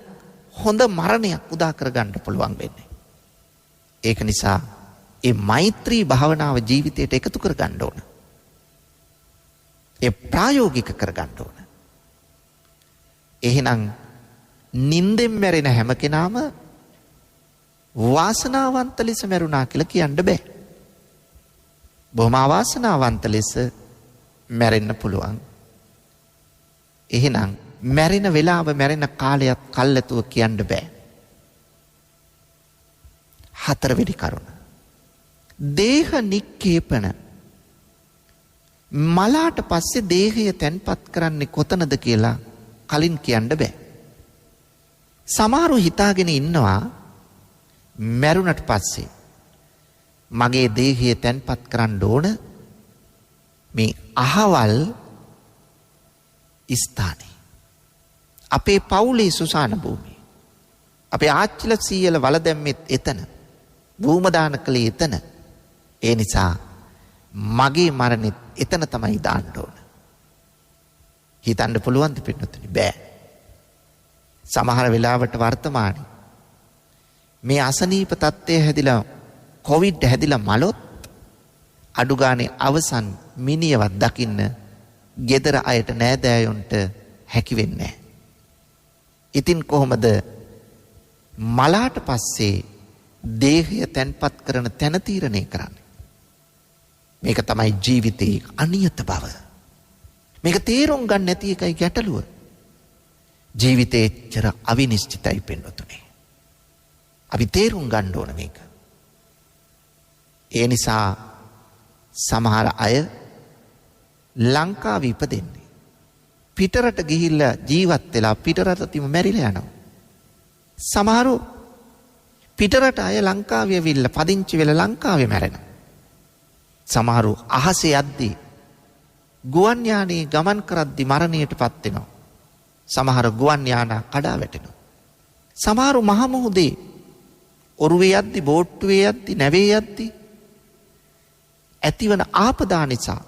හොඳ මරණයක් උදා කරගන්න පුළුවන් වෙන්නේ. ඒක නිසා ඒ මෛත්‍රී භාවනාව ජීවිතයට එකතු කරගන්න ඕන. ඒ ප්‍රායෝගික කරගන්න ඕන. එහෙනම් නින්දෙන් මැරෙන හැම කෙනාම වාසනාවන්ත ලෙස මැරුණා කියලා කියන්න බෑ. බොහොම අවාසනාවන්ත ලෙස මැරෙන්න පුළුවන්. එහෙනම් මැරෙන වෙලාව මැරෙන කාලයත් කල්ැතුව කියන්න බෑ. හතරවෙනි කරුණ. දේහ නික්කේපන. මලාට පස්සේ දේහය තැන්පත් කරන්නේ කොතනද කියලා කලින් කියන්න බෑ. සමහරු හිතාගෙන ඉන්නවා මැරුණට පස්සේ මගේ දේහය තැන්පත් කරන්න ඕන මේ අහවල් ස්ථානේ. අපේ පවුලේ සුසාන භූමිය. අපේ ආච්චිල සීයල වල දැම්මෙත් එතන. භූමදාන කළේ එතන. ඒ නිසා මගේ මරණෙත් එතන තමයි දාන්න ඕන. හිතන්න පුළුවන්ද පිටුතුනි? බෑ. සමහර වෙලාවට වර්තමානයේ මේ අසනීප තත්ත්වය හැදිලා කොවිඩ් හැදිලා මලොත් අඩු ගානේ අවසන් මිනියවත් දකින්න ගෙදර අයට නෑදෑයොන්ට හැකි වෙන්නේ නැහැ. ඉතින් කොහොමද මලාට පස්සේ දේහය තැන්පත් කරන තැන තීරණය කරන්නේ? මේක තමයි ජීවිතයේ අනියත බව. මේක තේරුම් ගන්න නැති එකයි ගැටලුව. ජීවිතේ එච්චර අවිනිශ්චිතයි පින්වතුනි. අපි තේරුම් ගන්න ඕන මේක. ඒ නිසා සමහර අය ලංකාවේ ඉපදෙන්නේ පිටරට ගිහිල්ලා ජීවත් වෙලා පිටරටදීම මැරිලා යනවා. සමහරු පිටරට අය ලංකාවේ ඇවිල්ලා පදිංචි වෙලා ලංකාවේ මැරෙනවා. සමහරු අහසේ යද්දී ගුවන් යානයේ ගමන් කරද්දී මරණයටපත් වෙනවා. සමහර ගුවන් යානා කඩා වැටෙනවා. සමහරු මහ මුහුදේ ඔරුවේ යද්දී බෝට්ටුවේ යද්දී නැවේ යද්දී ඇතිවන ආපදා නිසා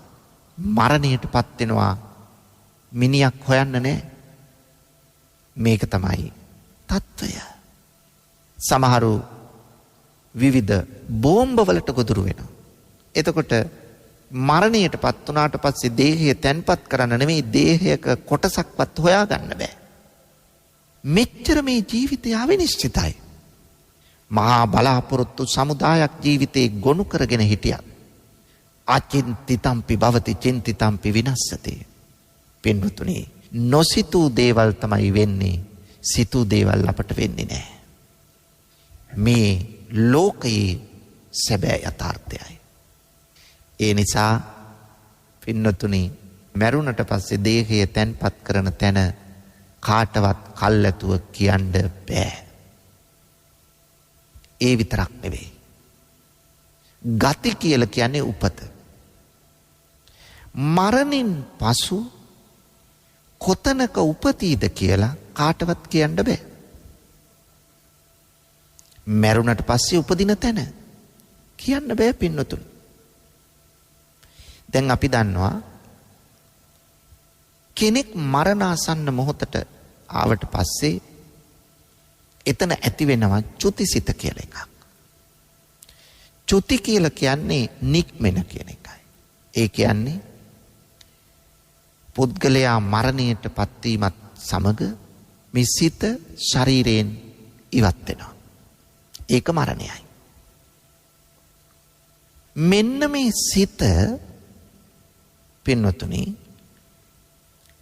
මරණයටපත් වෙනවා. මිනියක් හොයන්න නැහැ. මේක තමයි තත්ත්වය. සමහරු විවිධ බෝම්බ වලට ගොදුරු වෙනවා. එතකොට මරණයටපත් වුණාට පස්සේ දේහය තැන්පත් කරන්න නෙමෙයි දේහයක කොටසක්වත් හොයාගන්න බෑ. මෙච්චර මේ ජීවිතය අවිනිශ්චිතයි. මහා බලාපොරොත්තු සමුදායක් ජීවිතේ ගොනු කරගෙන හිටියත් අචින්තිතම්පි භවති චින්තිතම්පි විනස්සති. පින්වතුනි, නොසිතූ දේවල් තමයි වෙන්නේ. සිතූ දේවල් අපට වෙන්නේ නැහැ. මේ ලෝකයේ සැබෑ යථාර්ථයයි. ඒ නිසා පින්වතුනි, මැරුණට පස්සේ දේහය තැන්පත් කරන තැන කාටවත් කල්ැතුව කියන්න බෑ. ඒ විතරක් නෙවෙයි. ගති කියලා කියන්නේ උපත. මරණින් පසු කොතනක උපතීද කියලා කාටවත් කියන්න බෑ. මැරුණට පස්සේ උපදින තැන කියන්න බෑ පින්වතුනි. දැන් අපි දන්නවා කෙනෙක් මරණාසන්න මොහොතට ආවට පස්සේ එතන ඇති වෙනවා චුතිසිත කියලා එකක්. චුති කියලා කියන්නේ නික්මෙන කියන එකයි. ඒ කියන්නේ පුද්ගලයා මරණයට පත්වීමත් සමග මේ සිත ශරීරයෙන් ඉවත් වෙනවා. ඒක මරණයයි. මෙන්න මේ සිත පින්වතුනි,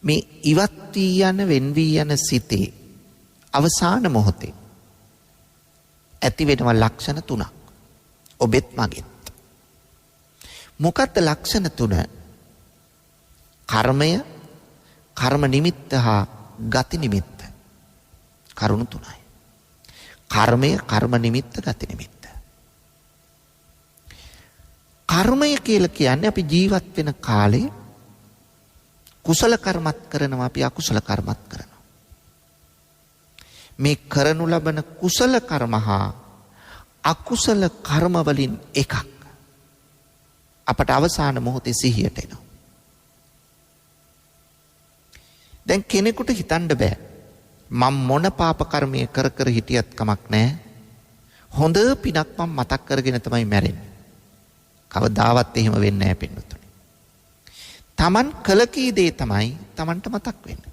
මේ ඉවත් වී යන වෙන් වී යන සිතේ අවසාන මොහොතේ ඇති වෙනවා ලක්ෂණ 3ක්. ඔබෙත් මගෙත්. මොකක්ද ලක්ෂණ 3? කර්මය, කර්ම නිමිත්ත හා ගති නිමිත්ත. කරුණු 3යි. කර්මය, කර්ම නිමිත්ත, ගති නිමිත්ත. කර්මය කියලා කියන්නේ අපි ජීවත් වෙන කාලේ කුසල කර්මත් කරනවා, අපි අකුසල කර්මත් කරනවා. මේ කරනු ලබන කුසල කර්ම හා අකුසල කර්ම වලින් එකක් අපට අවසාන මොහොතේ සිහියට එනවා. දැන් කෙනෙකුට හිතන්න බෑ මම මොන පාප කර්මය කර කර හිටියත් කමක් නැහැ. හොඳ පිනක් මම මතක් කරගෙන තමයි මැරෙන්නේ. කවදාවත් එහෙම වෙන්නේ නැහැ පින්වතුනි. Taman කළ කී දේ තමයි Tamanට මතක් වෙන්නේ.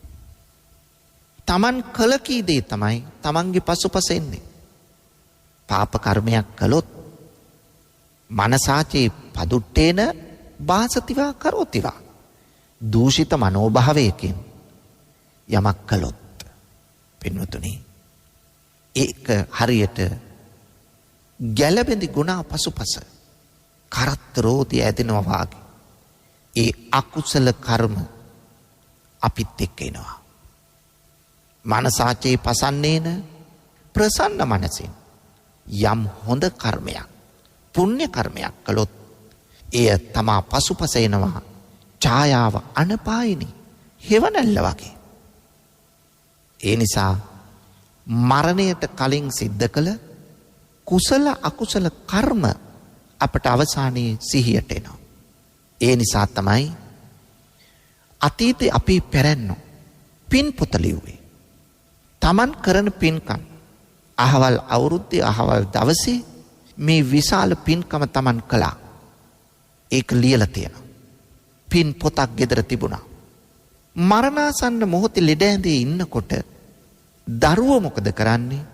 Taman කළ කී දේ තමයි Tamanගේ පසුපස එන්නේ. පාප කර්මයක් කළොත් මනසාචේ පදුට්ටේන වාසතිවා කරෝතිවා. දූෂිත මනෝභාවයකින් යමක් කළොත් පින්වතුනි ඒක හරියට ගැලබෙඳි ගුණා පසුපස කරත්තරෝදී ඇදෙනවා වාගේ ඒ අකුසල කර්ම අපිත් එක්ක එනවා. මනසාචේ පසන්නේන ප්‍රසන්න මනසින් යම් හොඳ කර්මයක් පුණ්‍ය කර්මයක් කළොත් එය තමා පසුපස එනවා ඡායාව අනපායිනි හෙවණැල්ල වගේ. ඒ නිසා මරණයට කලින් සිද්ධ කළ කුසල අකුසල කර්ම අපට අවසානයේ සිහියට එනවා. ඒ නිසා තමයි අතීතේ අපි පෙරන්නෝ පින් පොත ලිව්වේ. Taman කරන පින්කම් අහවල් අවුරුද්දේ අහවල් දවසේ මේ විශාල පින්කම Taman කළා. ඒක ලියලා තියෙනවා. පින් පොතක් ගෙදර තිබුණා. මරණාසන්න මොහොතේ ලෙඩ ඇඳේ ඉන්නකොට දරුවෝ මොකද කරන්නේ?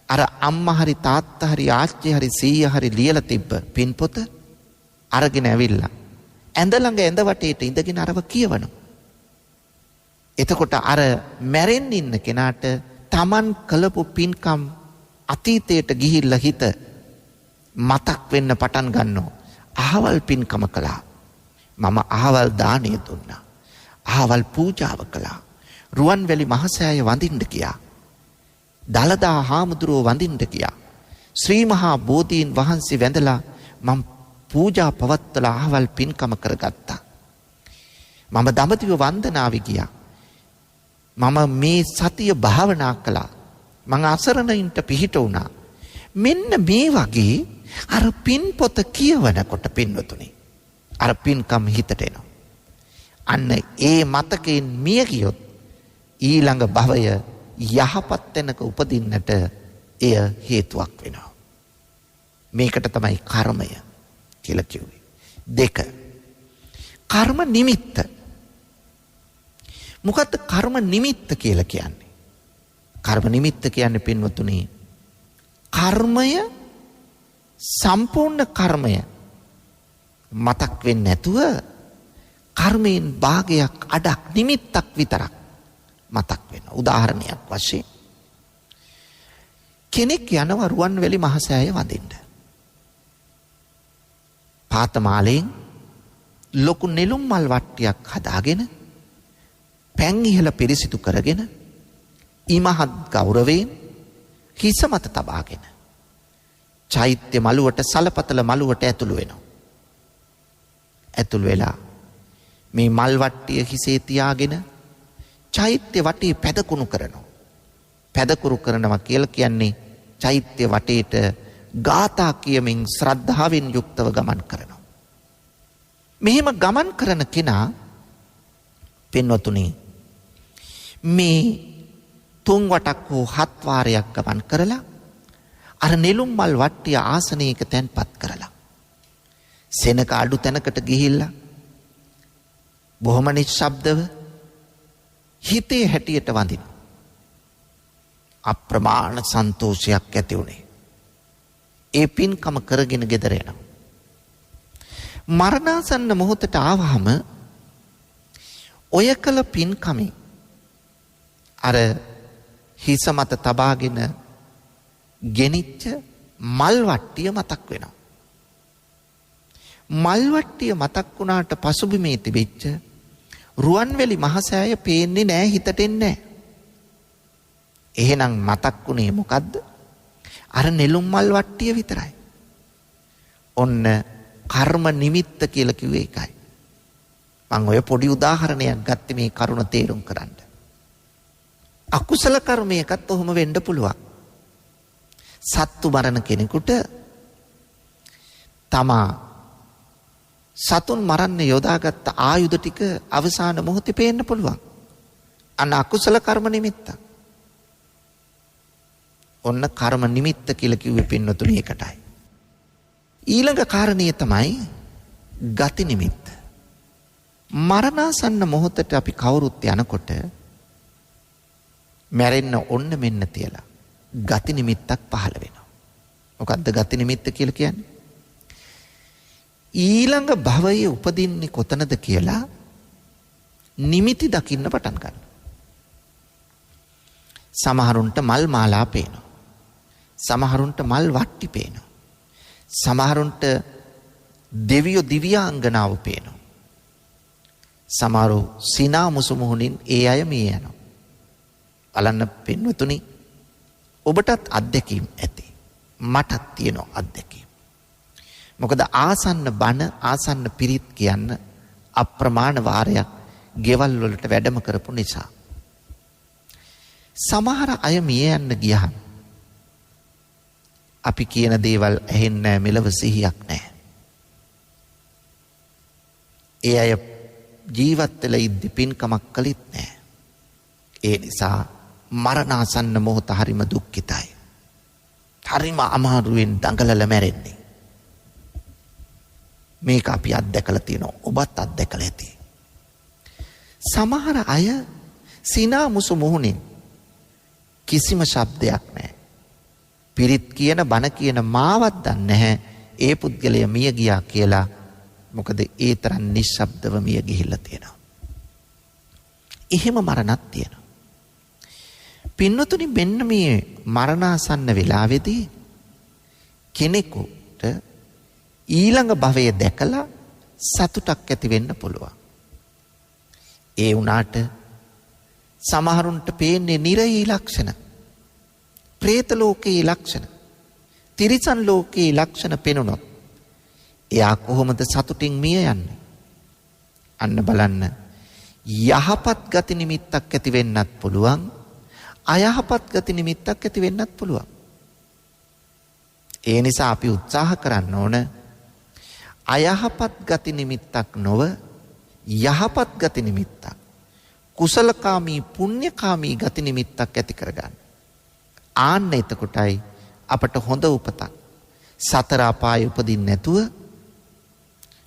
අර අම්මා හරි තාත්තා හරි ආච්චි හරි සීයා හරි ලියලා තිබ්බ පින් පොත අරගෙන ඇවිල්ලා ඇඳ ළඟ ඇඳ වටේට ඉඳගෙන අරව කියවනවා. එතකොට අර මැරෙන්න ඉන්න කෙනාට Taman කළපු පින්කම් අතීතයට ගිහිල්ලා හිත මතක් වෙන්න පටන් ගන්නවා. අහවල් පින්කම කළා. මම අහවල් දානය දුන්නා. අහවල් පූජාව කළා. රුවන්වැලි මහසෑය වඳින්න ගියා. දලදා හාමුදුරුවෝ වඳින්න ගියා. ශ්‍රී මහා බෝධීන් වහන්සේ වැඳලා මම පූජා පවත්වලා අහවල් පින්කම කරගත්තා. මම දඹදිව වන්දනාවේ ගියා. මම මේ සතිය භාවනා කළා. මම අසරණයින්ට පිහිට වුණා. මෙන්න මේ වගේ අර පින් පොත කියවනකොට පින්වතුනි අර පින්කම් හිතට එනවා. අන්න ඒ මතකයෙන් මිය ගියොත් ඊළඟ භවය යහපත් තැනක උපදින්නට එය හේතුවක් වෙනවා. මේකට තමයි කර්මය කියලා කිව්වේ. 2. කර්ම නිමිත්ත. මොකද්ද කර්ම නිමිත්ත කියලා කියන්නේ? කර්ම නිමිත්ත කියන්නේ පින්වතුනි කර්මය සම්පූර්ණ කර්මය මතක් වෙන්නේ නැතුව කර්මයෙන් භාගයක් අඩක් නිමිත්තක් විතරක් මතක් වෙනවා. උදාහරණයක් වශයෙන් කෙනෙක් යනවා රුවන්වැලි මහසෑය වඳින්න. පාතමාලෙන් ලොකු නෙළුම් මල් වට්ටියක් හදාගෙන පැන් ඉහළ පිරිසිදු කරගෙන ඉමහත් ගෞරවයෙන් හිස මත තබාගෙන චෛත්‍ය මළුවට සලපතල මළුවට ඇතුළු වෙනවා. ඇතුළු වෙලා මේ මල් වට්ටිය හිසේ තියාගෙන චෛත්‍ය වටේ පැදකුණු කරනවා. පැදකුරු කරනවා කියලා කියන්නේ චෛත්‍ය වටේට ගාථා කියමින් ශ්‍රද්ධාවෙන් යුක්තව ගමන් කරනවා. මෙහෙම ගමන් කරන කෙනා පින්වතුනි මේ 3 වටක් හෝ 7 වාරයක් ගමන් කරලා අර නෙළුම් මල් වට්ටිය ආසනයක තැන්පත් කරලා සෙනක අඩු තැනකට ගිහිල්ලා බොහොම නිශ්ශබ්දව හිතේ හැටියට වඳින අප්‍රමාණ සන්තෝෂයක් ඇති වුණේ. ඒ පින්කම කරගෙන ගෙදර එනවා. මරණාසන්න මොහොතට ආවහම ඔය කළ පින්කමේ අර හිස මත තබාගෙන ගෙනිච්ච මල් වට්ටිය මතක් වෙනවා. මල් වට්ටිය මතක් වුණාට පසුබිමේ තිබෙච්ච රුවන්වැලි මහසෑය පේන්නේ නැහැ, හිතට එන්නේ නැහැ. එහෙනම් මතක් වුණේ මොකද්ද? අර නෙළුම් මල් වට්ටිය විතරයි. ඔන්න කර්ම නිමිත්ත කියලා කිව්වේ ඒකයි. මම ඔය පොඩි උදාහරණයක් ගත්තේ මේ කරුණ තේරුම් කරන්න. අකුසල කර්මයකත් ඔහොම වෙන්න පුළුවන්. සත්තු මරණ කෙනෙකුට තමා සතුන් මරන්න යොදාගත්ත ආයුධ ටික අවසාන මොහොතේ පේන්න පුළුවන්. අන්න අකුසල කර්ම නිමිත්ත. ඔන්න කර්ම නිමිත්ත කියලා කිව්වේ පින්නතුනි ඒකටයි. ඊළඟ කාරණිය තමයි ගති නිමිත්ත. මරණාසන්න මොහොතට අපි කවුරුත් යනකොට මැරෙන්න ඔන්න මෙන්න තියලා ගති නිමිත්තක් පහළ වෙනවා. මොකද්ද ගති නිමිත්ත කියලා කියන්නේ? ඊළඟ භවයේ උපදින්නේ කොතනද කියලා නිමිති දකින්න පටන් ගන්නවා. සමහරුන්ට මල් මාලා පේනවා. සමහරුන්ට මල් වට්ටි පේනවා. සමහරුන්ට දෙවියෝ දිව්‍යාංගනාව පේනවා. සමහරු සිනා මුසුමුහුණින් ඒ අය මිය යනවා. බලන්න පින්වතුනි ඔබටත් අත්දැකීම් ඇති. මටත් තියෙන අත්දැකීම්. මොකද ආසන්න බණ ආසන්න පිරිත් කියන්න අප්‍රමාණ වාරයක් ගෙවල් වලට වැඩම කරපු නිසා. සමහර අය මිය යන්න ගියහම අපි කියන දේවල් ඇහෙන්නේ මෙලව සිහියක් නැහැ. ඒ අය ජීවත් වෙලා ඉද්දි පින්කමක් කළෙත් නැහැ. ඒ නිසා මරණාසන්න මොහොත හරිම දුක්ඛිතයි. හරිම අමාරුවෙන් දඟලලා මැරෙන්නේ. මේක අපි අත්දැකලා තියෙනවා. ඔබත් අත්දැකලා ඇති. සමහර අය සිනා මුසු මුහුණින් කිසිම ශබ්දයක් නැහැ. පිරිත් කියන බණ කියන මාවත් දන්නේ නැහැ. ඒ පුද්ගලයා මිය ගියා කියලා. මොකද ඒ තරම් නිශ්ශබ්දව මිය ගිහිල්ලා තියෙනවා. එහෙම මරණක් තියෙනවා. පින්නතුනි මෙන්න මේ මරණාසන්න වෙලාවේදී කෙනෙකුට ඊළඟ භවය දැකලා සතුටක් ඇති වෙන්න පුළුවන්. ඒ වුණාට සමහරුන්ට පේන්නේ නිරයී ලක්ෂණ, പ്രേත ලෝකයේ ලක්ෂණ, තිරිසන් ලෝකයේ ලක්ෂණ පෙනුනොත් එයා කොහොමද සතුටින් මිය යන්නේ? අන්න බලන්න යහපත් ගති නිමිත්තක් ඇති වෙන්නත් පුළුවන්, අයහපත් ගති නිමිත්තක් ඇති වෙන්නත් පුළුවන්. ඒ නිසා අපි උත්සාහ කරන්න ඕන අයහපත් ගති නිමිත්තක් නොව යහපත් ගති නිමිත්තක්, කුසලකාමී පුණ්‍යකාමී ගති නිමිත්තක් ඇති කරගන්න. ආන්න එතකොටයි අපට හොඳ උපතක්, සතර අපායේ උපදින්න නැතුව,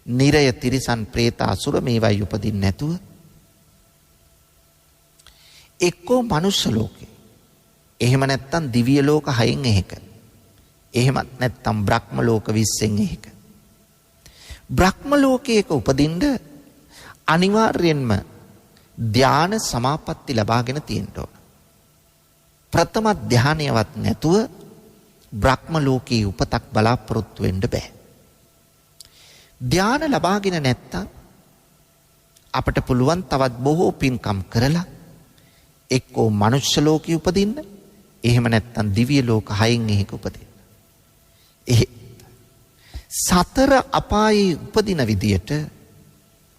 නිරය තිරිසන් പ്രേත අසුර මේවයි උපදින්න නැතුව එක්කෝ මනුෂ්‍ය ලෝකේ, එහෙම නැත්නම් දිව්‍ය ලෝක 6න් එකක, එහෙමත් නැත්නම් බ්‍රහ්ම ලෝක 20න් එකක. බ්‍රහ්ම ලෝකයක උපදින්න අනිවාර්යෙන්ම ධාන සමාපatti ලබාගෙන තියෙන්න ඕන. ප්‍රථම ධානයවත් නැතුව බ්‍රහ්ම ලෝකයේ උපතක් බලාපොරොත්තු වෙන්න බෑ. ධාන ලබාගෙන නැත්තම් අපට පුළුවන් තවත් බොහෝ පින්කම් කරලා එක්කෝ මනුෂ්‍ය ලෝකයේ උපදින්න, එහෙම නැත්නම් දිව්‍ය ලෝක 6න් එකක උපදින්න. සතර අපායේ උපදින විදියට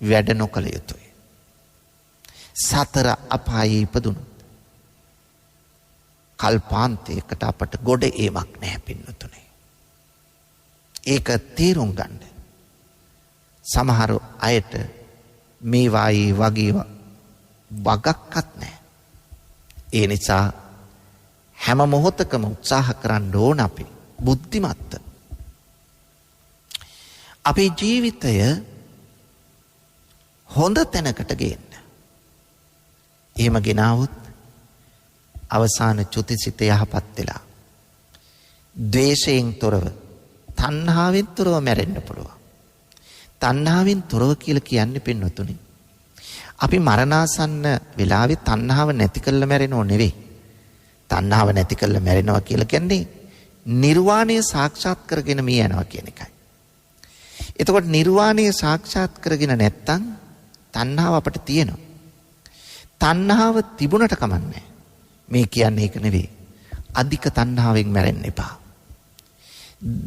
වැඩ නොකළ යුතුයි. සතර අපායේ ඉපදුනොත් කල්පාන්තයකට අපට ගොඩ ඒමක් නැහැ පින්නතුනේ. ඒක තේරුම් ගන්න. සමහර අයට මේ වායේ වගේ වගක්වත් නැහැ. ඒ නිසා හැම මොහොතකම උත්සාහ කරන්න ඕන අපි බුද්ධිමත්ත. අපේ ජීවිතය හොඳ තැනකට ගේන්න. එහෙම ගෙනාවොත් අවසාන චුතිසිත යහපත් වෙලා ද්වේෂයෙන් තොරව, තණ්හාවෙන් තොරව මැරෙන්න පුළුවන්. තණ්හාවෙන් තොරව කියලා කියන්නේ පින්නතුනි, අපි මරණාසන්න වෙලාවේ තණ්හාව නැති කරලා මැරෙනව නෙවෙයි. තණ්හාව නැති කරලා මැරෙනවා කියලා කියන්නේ නිර්වාණය සාක්ෂාත් කරගෙන මිය යනවා කියන එකයි. එතකොට නිර්වාණය සාක්ෂාත් කරගෙන නැත්තම් තණ්හාව අපිට තියෙනවා. තණ්හාව තිබුණට කමන්නේ. මේ කියන්නේ ඒක නෙවෙයි. අධික තණ්හාවෙන් මැරෙන්න එපා.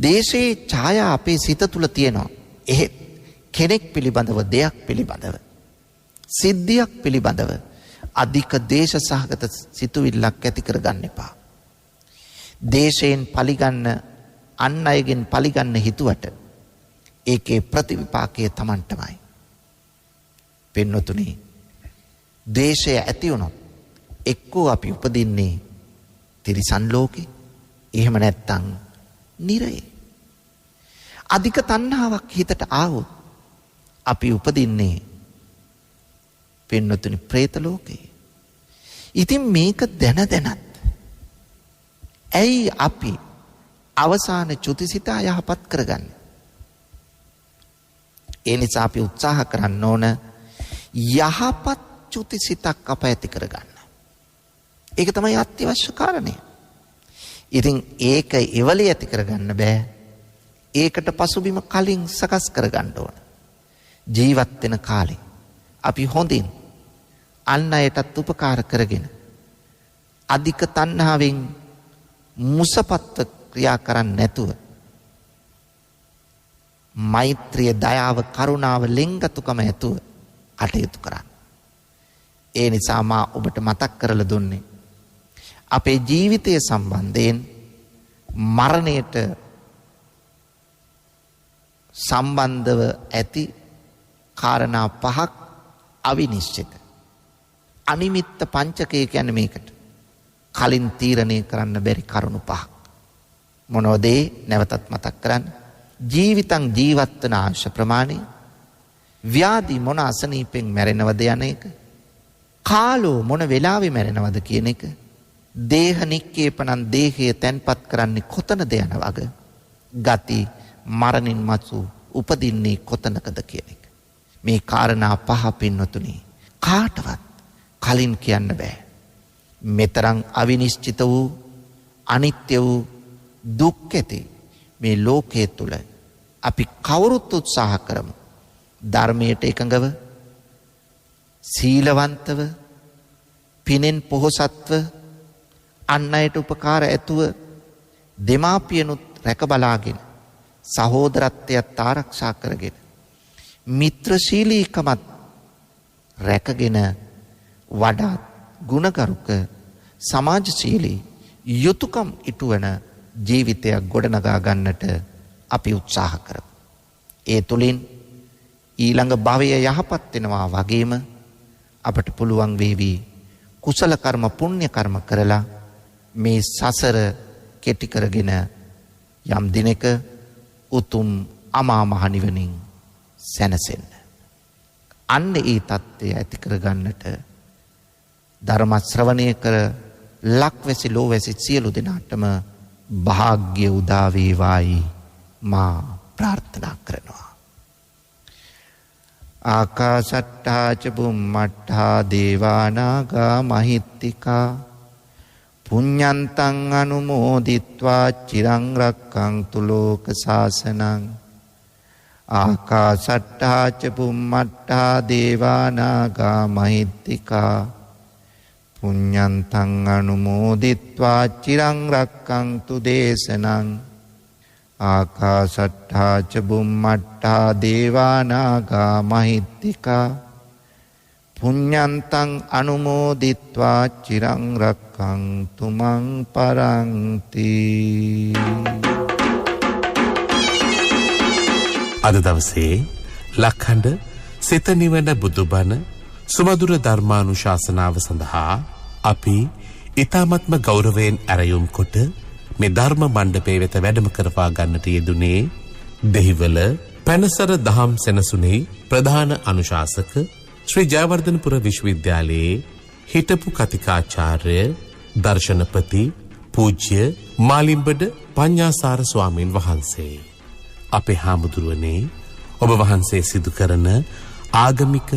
දේශේ ඡායා අපේ සිත තුල තියෙනවා. එහෙත් කෙනෙක් පිළිබඳව, දෙයක් පිළිබඳව, සිද්ධියක් පිළිබඳව අධික දේශ සහගත සිතුවිල්ලක් ඇති කරගන්න එපා. දේශයෙන් පලිගන්න, අන් අයගෙන් පලිගන්න හිතුවට ඒකේ ප්‍රතිවිපාකය Tamanටමයි. පින්නතුනි, දේශය ඇති වුණොත් එක්කෝ අපි උපදින්නේ තිරිසන් ලෝකේ, එහෙම නැත්තම් නිරේ. අධික තණ්හාවක් හිතට ආවොත් අපි උපදින්නේ පින්නතුනි പ്രേත ලෝකේ. ඉතින් මේක දැනත් ඇයි අපි අවසාන චුතිසිත යහපත් කරගන්නේ? ඒ නිසා අපි උත්සාහ කරන්න ඕන යහපත් චුතිසිතක් අප ඇති කරගන්න. ඒක තමයි අත්‍යවශ්‍ය කාරණය. ඉතින් ඒක ඉවලි ඇති කරගන්න බෑ. ඒකට පසුබිම කලින් සකස් කරගන්න ඕන. ජීවත් වෙන කාලේ අපි හොඳින් අන් අයටත් උපකාර කරගෙන අධික තණ්හාවෙන් මුසපත්ව ක්‍රියා කරන්නේ නැතුව මෛත්‍රිය, දයාව, කරුණාව, ලෙන්ගතුකම ඇතුව කටයුතු කරන්න. ඒ නිසා මා ඔබට මතක් කරලා දුන්නේ අපේ ජීවිතය සම්බන්ධයෙන් මරණයට සම්බන්ධව ඇති කාරණා පහක් අවිනිශ්චිත. අනිමිත්ත පංචකය කියන්නේ මේකට. කලින් තීරණය කරන්න බැරි කරුණු පහක්. මොනවද ඒ? නැවතත් මතක් කරන්න. ජීවිතං ජීවත්වන ආයුෂ ප්‍රමාණය, ව්‍යාධි මොන අසනීපෙන් මැරෙනවද යන එක, කාලෝ මොන වෙලාවෙ මැරෙනවද කියන එක, දේහ නික්කේපනං දේහය තැන්පත් කරන්නේ කොතනද යන වග, ගති මරණින් මතු උපදින්නේ කොතනකද කියන එක. මේ කාරණා පහ පින්වතුනි කාටවත් කලින් කියන්න බෑ. මෙතරම් අවිනිශ්චිත වූ අනිත්‍ය වූ දුක් ඇති මේ ලෝකයේ තුල අපි කවුරුත් උත්සාහ කරමු ධර්මයට එකඟව, සීලවන්තව, පිනෙන් පොහොසත්ව, අන් අයට උපකාර ඇතුව, දෙමාපියනුත් රැක බලාගෙන, සහෝදරත්වයත් ආරක්ෂා කරගෙන, මිත්‍රශීලීකමත් රැකගෙන වඩාත් ගුණගරුක සමාජශීලී යුතුයකම් ඉටුවන ජීවිතයක් ගොඩනගා ගන්නට අපි උත්සාහ කරමු. ඒ තුලින් ඊළඟ භවය යහපත් වෙනවා වගේම අපට පුළුවන් වේවි කුසල කර්ම, පුණ්‍ය කර්ම කරලා මේ සසර කෙටි කරගෙන යම් දිනක උතුම් අමා මහ නිවනින් සැනසෙන්න. අන්න ඒ தත්ත්වය ඇති කරගන්නට ධර්ම ශ්‍රවණය කර ලක්වැසි ලෝවැසි සියලු දෙනාටම භාග්‍ය උදා වේවායි මා ප්‍රාර්ථනා කරනවා. ආකාශට්ටා ච බුම්මට්ටා දේවානාගා මහිත්‍තිකා පුඤ්ඤන්තං අනුමෝදිත්වා චිරං රක්ඛන්තු ලෝක සාසනං. ආකාශට්ටා ච බුම්මට්ටා දේවානාගා මහිත්‍තිකා පුඤ්ඤන්තං අනුමෝදිත්වා චිරං රක්ඛන්තු දේශනං. ආකාශට්ටා ච බුම්මට්ටා දේවානාගා මහිත්‍තිකා පුඤ්ඤන්තං අනුමෝදිත්වා චිරං රක්ඛන්තු මං පරන්ති. අද දවසේ ලක්හඬ සිත නිවන බුදුබණ සුමధుර ධර්මානුශාසනාව සඳහා අපි ඊ타මත්ම ගෞරවයෙන් ඇරයුම් කොට මේ ධර්ම මණ්ඩපයේ වෙත වැඩම කරවා ගන්නට යෙදුනේ දෙහිවල පැනසර දහම් සෙනසුනේ ප්‍රධාන අනුශාසක ශ්‍රී ජයවර්ධනපුර විශ්වවිද්‍යාලයේ හිටපු කතිකාචාර්ය දර්ශනපති පූජ්‍ය මාලිම්බඩ පඤ්ඤාසාර ස්වාමීන් වහන්සේ. අපේ හාමුදුරුවනේ, ඔබ වහන්සේ සිදු කරන ආගමික,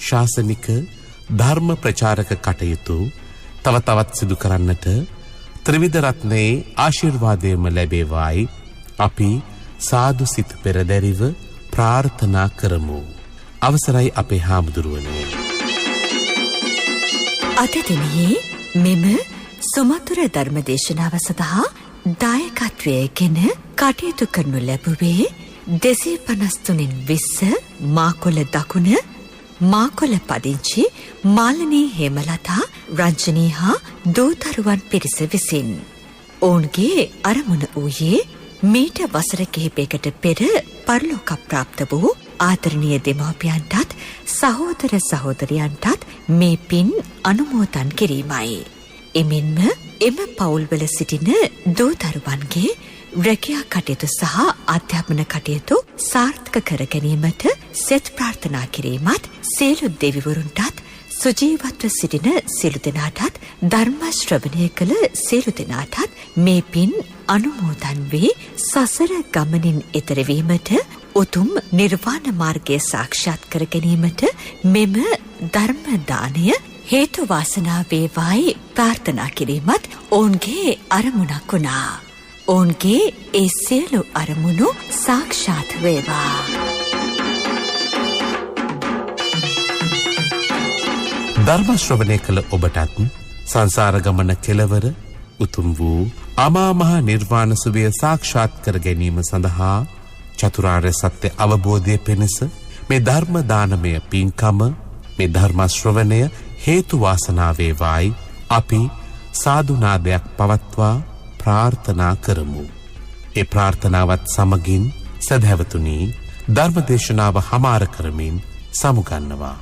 ශාසනික, ධර්ම ප්‍රචාරක කටයුතු තව තවත් සිදු කරන්නට ත්‍රිවිධ රත්නයේ ආශිර්වාදයම ලැබේවායි අපි සාදු සිත පෙරදැරිව ප්‍රාර්ථනා කරමු. අවසරයි අපේ හාමුදුරුවනේ. අද දිනේ මෙම සුමధుර ධර්ම දේශනාව සඳහා දායකත්වයෙන් කටයුතු කරනු ලැබුවේ 253 මාකොළ දකුණ මාකොළ පදිංචි මාලනී හේමලතා රංජනී හා දූතරුවන් පිරිස විසින්. ඔවුන්ගේ අරමුණ වූයේ මීට වසර කිහිපයකට පෙර පරලෝක ප්‍රාප්ත වූ ආදරණීය දෙමාපියන්ටත් සහෝදර සහෝදරියන්ටත් මේ පින් අනුමෝදන් කිරීමයි. එමෙන්ම එම පවුල්වල සිටින දූ දරුවන්ගේ රැකියා කටයුතු සහ අධ්‍යාපන කටයුතු සාර්ථක කර ගැනීමට සෙත් ප්‍රාර්ථනා කිරීමත් සියලු දෙවිවරුන්ටත් සුජීවත්ව සිටින සියලු දෙනාටත් ධර්ම ශ්‍රවණය කළ සියලු දෙනාටත් මේ පින් අනුමෝදන් වී සසර ගමනින් එතර වීමට උතුම් නිර්වාණ මාර්ගය සාක්ෂාත් කර ගැනීමට මෙම ධර්ම දානය හේතු වාසනා වේවායි ප්‍රාර්ථනා කිරීමත් ඔවුන්ගේ අරමුණක් වුණා. ඔවුන්ගේ ඒ සියලු අරමුණු සාක්ෂාත් වේවා. ධර්ම ශ්‍රවණය කළ ඔබටත් සංසාර ගමන කෙලවර උතුම් වූ අමා මහ නිර්වාණ සුවය සාක්ෂාත් කර ගැනීම සඳහා චතුරාර්ය සත්‍ය අවබෝධය පිණිස මේ ධර්ම දානමය පින්කම මේ ධර්ම ශ්‍රවණය හේතු වාසනා වේවායි අපි සාදුනාදයක් පවත්වා ප්‍රාර්ථනා කරමු. ඒ ප්‍රාර්ථනාවත් සමගින් සදහැවතුනි ධර්මදේශනාව හමාර කරමින් සමුගන්නවා.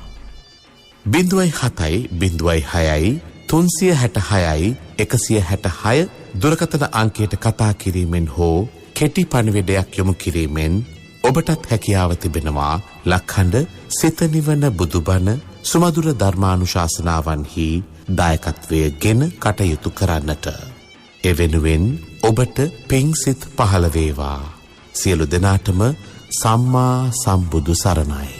0706 366 166 දුරකථන අංකයට කතා කිරීමෙන් හෝ කෙටි පණිවිඩයක් යොමු කිරීමෙන් ඔබටත් හැකියාව තිබෙනවා ලක්හඬ සිත නිවන බුදුබණ සුමధుර ධර්මානුශාසනාවන්හි දායකත්වය ගෙන කටයුතු කරන්නට. එවෙනුවෙන් ඔබට පිංසිත පහළ වේවා. සියලු දෙනාටම සම්මා සම්බුදු සරණයි.